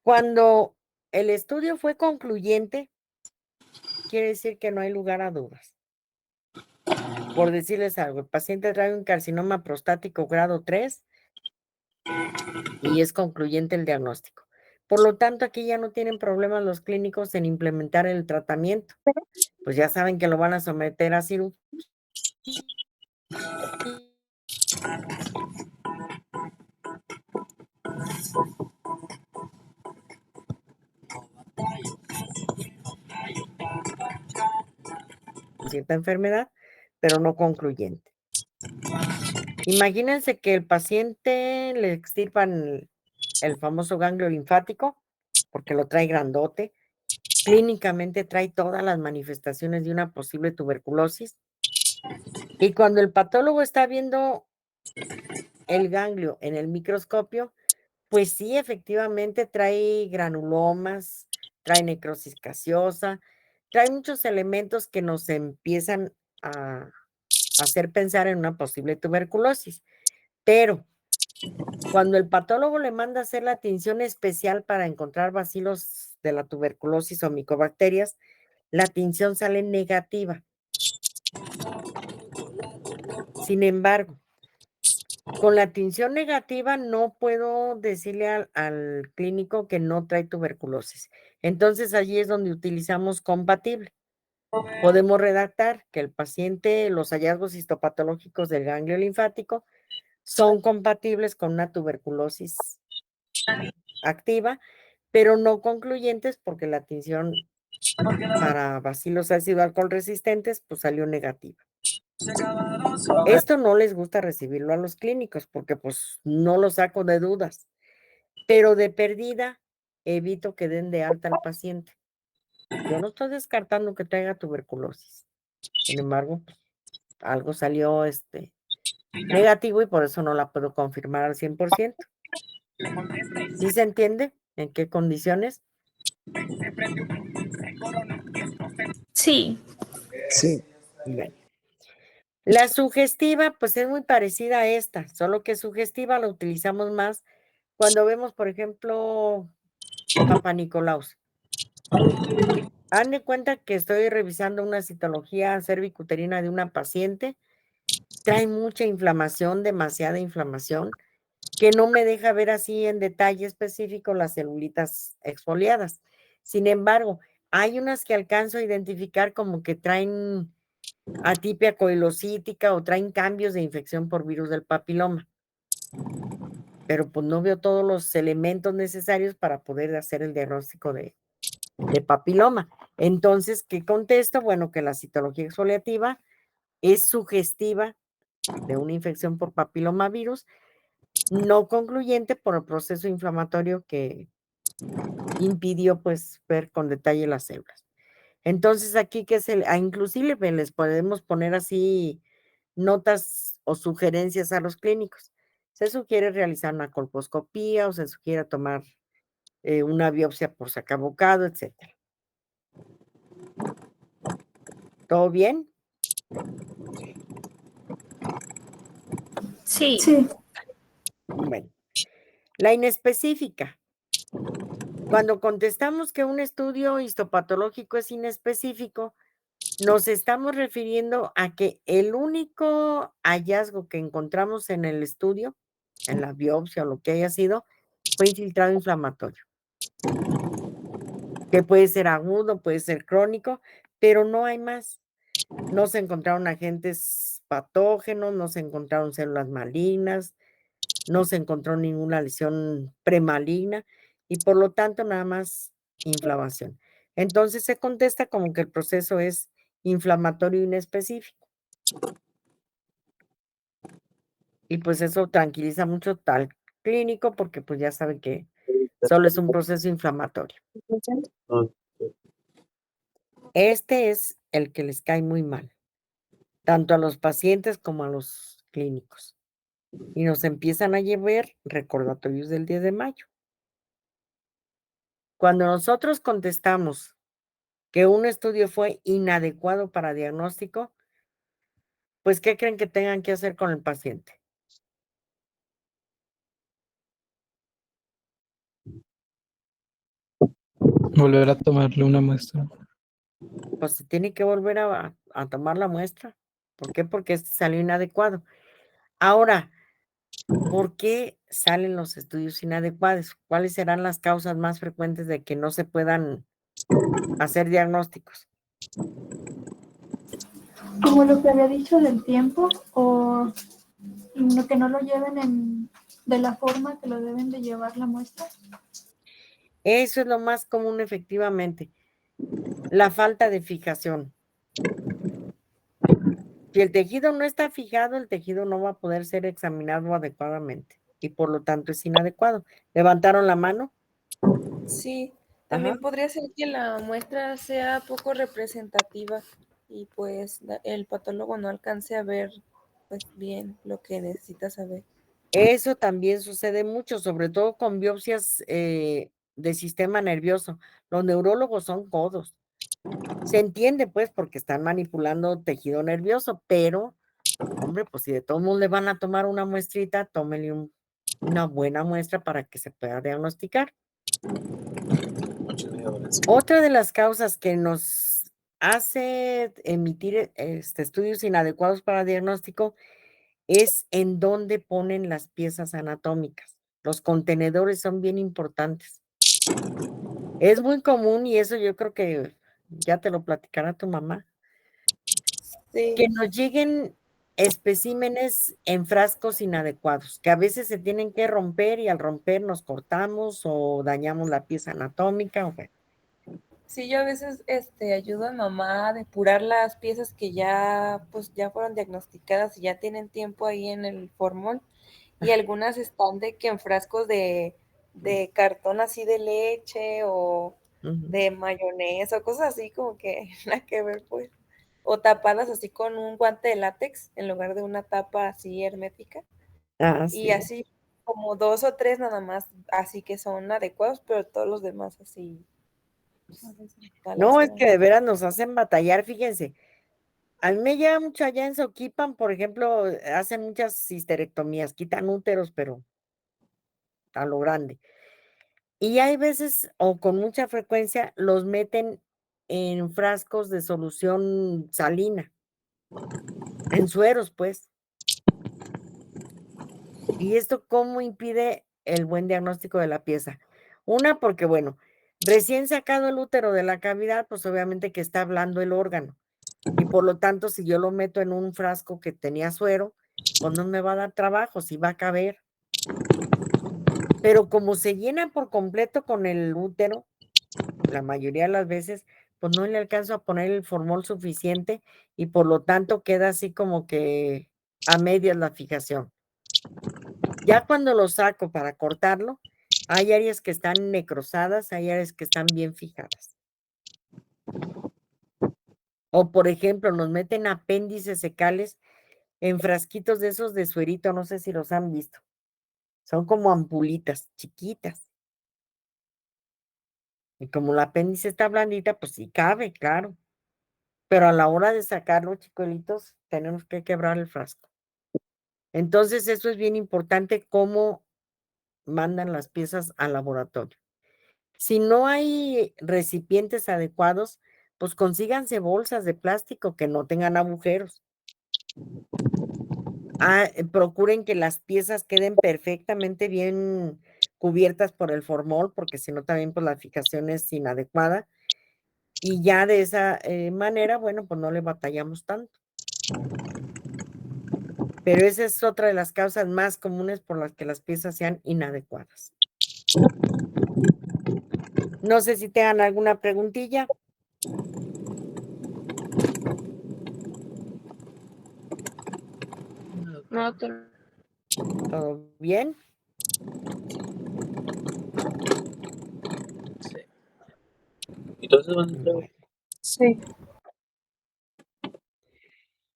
Cuando el estudio fue concluyente, quiere decir que no hay lugar a dudas. Por decirles algo, el paciente trae un carcinoma prostático grado 3 y es concluyente el diagnóstico. Por lo tanto, aquí ya no tienen problemas los clínicos en implementar el tratamiento. Pues ya saben que lo van a someter a cirugía. Cierta enfermedad, pero no concluyente. Imagínense que el paciente le extirpan el famoso ganglio linfático, porque lo trae grandote, clínicamente trae todas las manifestaciones de una posible tuberculosis, y cuando el patólogo está viendo el ganglio en el microscopio, pues sí, efectivamente trae granulomas, trae necrosis gaseosa, trae muchos elementos que nos empiezan a hacer pensar en una posible tuberculosis. Pero cuando el patólogo le manda a hacer la tinción especial para encontrar bacilos de la tuberculosis o micobacterias, la tinción sale negativa. Sin embargo, con la tinción negativa no puedo decirle al clínico que no trae tuberculosis. Entonces allí es donde utilizamos compatible. Podemos redactar que el paciente, los hallazgos histopatológicos del ganglio linfático son compatibles con una tuberculosis activa, pero no concluyentes porque la tinción para bacilos ácido alcohol resistentes pues salió negativa. Esto no les gusta recibirlo a los clínicos porque pues no lo saco de dudas, pero de perdida evito que den de alta al paciente. Yo no estoy descartando que traiga tuberculosis. Sin embargo, pues, algo salió negativo y por eso no la puedo confirmar al 100%. ¿Sí se entiende en qué condiciones? Sí. Sí. Bien. La sugestiva, pues es muy parecida a esta, solo que sugestiva la utilizamos más cuando vemos, por ejemplo, Papa Nicolaus. Haz de cuenta que estoy revisando una citología cervicuterina de una paciente, trae mucha inflamación, demasiada inflamación, que no me deja ver así en detalle específico las celulitas exfoliadas. Sin embargo, hay unas que alcanzo a identificar como que traen atipia coilocítica o traen cambios de infección por virus del papiloma. Pero pues no veo todos los elementos necesarios para poder hacer el diagnóstico de papiloma. Entonces, ¿qué contesto? Bueno, que la citología exfoliativa es sugestiva de una infección por papilomavirus, no concluyente por el proceso inflamatorio que impidió pues ver con detalle las células. Entonces aquí que inclusive les podemos poner así notas o sugerencias a los clínicos. Se sugiere realizar una colposcopía o se sugiere tomar una biopsia por sacabocado, etcétera. ¿Todo bien? Sí. Bueno, la inespecífica. Cuando contestamos que un estudio histopatológico es inespecífico, nos estamos refiriendo a que el único hallazgo que encontramos en el estudio, en la biopsia o lo que haya sido, fue infiltrado inflamatorio, que puede ser agudo, puede ser crónico, pero no hay más. No se encontraron agentes patógenos, no se encontraron células malignas, no se encontró ninguna lesión premaligna y por lo tanto nada más inflamación. Entonces se contesta como que el proceso es inflamatorio inespecífico. Y pues eso tranquiliza mucho al clínico porque pues ya sabe que solo es un proceso inflamatorio. Este es el que les cae muy mal, tanto a los pacientes como a los clínicos. Y nos empiezan a llevar recordatorios del 10 de mayo. Cuando nosotros contestamos que un estudio fue inadecuado para diagnóstico, pues, ¿qué creen que tengan que hacer con el paciente? Volver a tomarle una muestra. Pues se tiene que volver a tomar la muestra. ¿Por qué? Porque este salió inadecuado. Ahora, ¿por qué salen los estudios inadecuados? ¿Cuáles serán las causas más frecuentes de que no se puedan hacer diagnósticos? Como lo que había dicho del tiempo o lo que no lo lleven de la forma que lo deben de llevar la muestra. Eso es lo más común, efectivamente. La falta de fijación. Si el tejido no está fijado, el tejido no va a poder ser examinado adecuadamente y por lo tanto es inadecuado. ¿Levantaron la mano? Sí, Ajá. también podría ser que la muestra sea poco representativa y pues el patólogo no alcance a ver pues bien lo que necesita saber. Eso también sucede mucho, sobre todo con biopsias de sistema nervioso. Los neurólogos son codos. Se entiende, pues, porque están manipulando tejido nervioso, pero, hombre, pues si de todos modos le van a tomar una muestrita, tómenle una buena muestra para que se pueda diagnosticar. Otra de las causas que nos hace emitir estudios inadecuados para diagnóstico es en dónde ponen las piezas anatómicas. Los contenedores son bien importantes. Es muy común y eso yo creo que ya te lo platicará tu mamá, Sí. que nos lleguen especímenes en frascos inadecuados, que a veces se tienen que romper y al romper nos cortamos o dañamos la pieza anatómica. O bueno. Sí, yo a veces ayudo a mamá a depurar las piezas que ya pues ya fueron diagnosticadas y ya tienen tiempo ahí en el formol y algunas están de que en frascos de cartón así de leche o de mayonesa o cosas así como que nada que ver pues o tapadas así con un guante de látex en lugar de una tapa así hermética y Sí. así como 2 o 3 nada más así que son adecuados, pero todos los demás así. No, es que de veras nos hacen batallar, fíjense. A mí me llega mucho allá en Soquipan, por ejemplo, hacen muchas histerectomías, quitan úteros, pero a lo grande. Y hay veces, o con mucha frecuencia, los meten en frascos de solución salina, en sueros, pues. ¿Y esto cómo impide el buen diagnóstico de la pieza? Una, porque bueno, recién sacado el útero de la cavidad, pues obviamente que está hablando el órgano. Y por lo tanto, si yo lo meto en un frasco que tenía suero, pues no me va a dar trabajo, sí va a caber. Pero como se llena por completo con el útero, la mayoría de las veces, pues no le alcanzo a poner el formol suficiente y por lo tanto queda así como que a medias la fijación. Ya cuando lo saco para cortarlo, hay áreas que están necrosadas, hay áreas que están bien fijadas. O por ejemplo, nos meten apéndices secales en frasquitos de esos de suerito, no sé si los han visto. Son como ampulitas chiquitas. Y como la apéndice está blandita, pues sí cabe, claro. Pero a la hora de sacarlo, chicuelitos, tenemos que quebrar el frasco. Entonces, eso es bien importante, cómo mandan las piezas al laboratorio. Si no hay recipientes adecuados, pues consíganse bolsas de plástico que no tengan agujeros. Procuren que las piezas queden perfectamente bien cubiertas por el formol, porque si no también pues la fijación es inadecuada. Y ya de esa manera, bueno, pues no le batallamos tanto. Pero esa es otra de las causas más comunes por las que las piezas sean inadecuadas. No sé si tengan alguna preguntilla. No, doctor. ¿Todo bien? Sí. Entonces van a entrar. Bueno. Sí.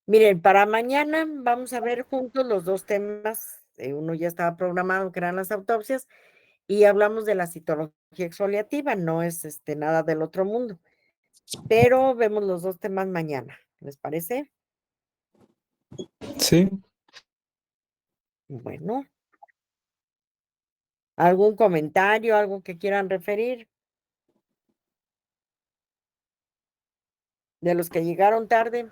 Miren, para mañana vamos a ver juntos los dos temas. Uno ya estaba programado, que eran las autopsias, y hablamos de la citología exfoliativa. No es nada del otro mundo, pero vemos los dos temas mañana. ¿Les parece? Sí. Bueno. ¿Algún comentario, algo que quieran referir? De los que llegaron tarde.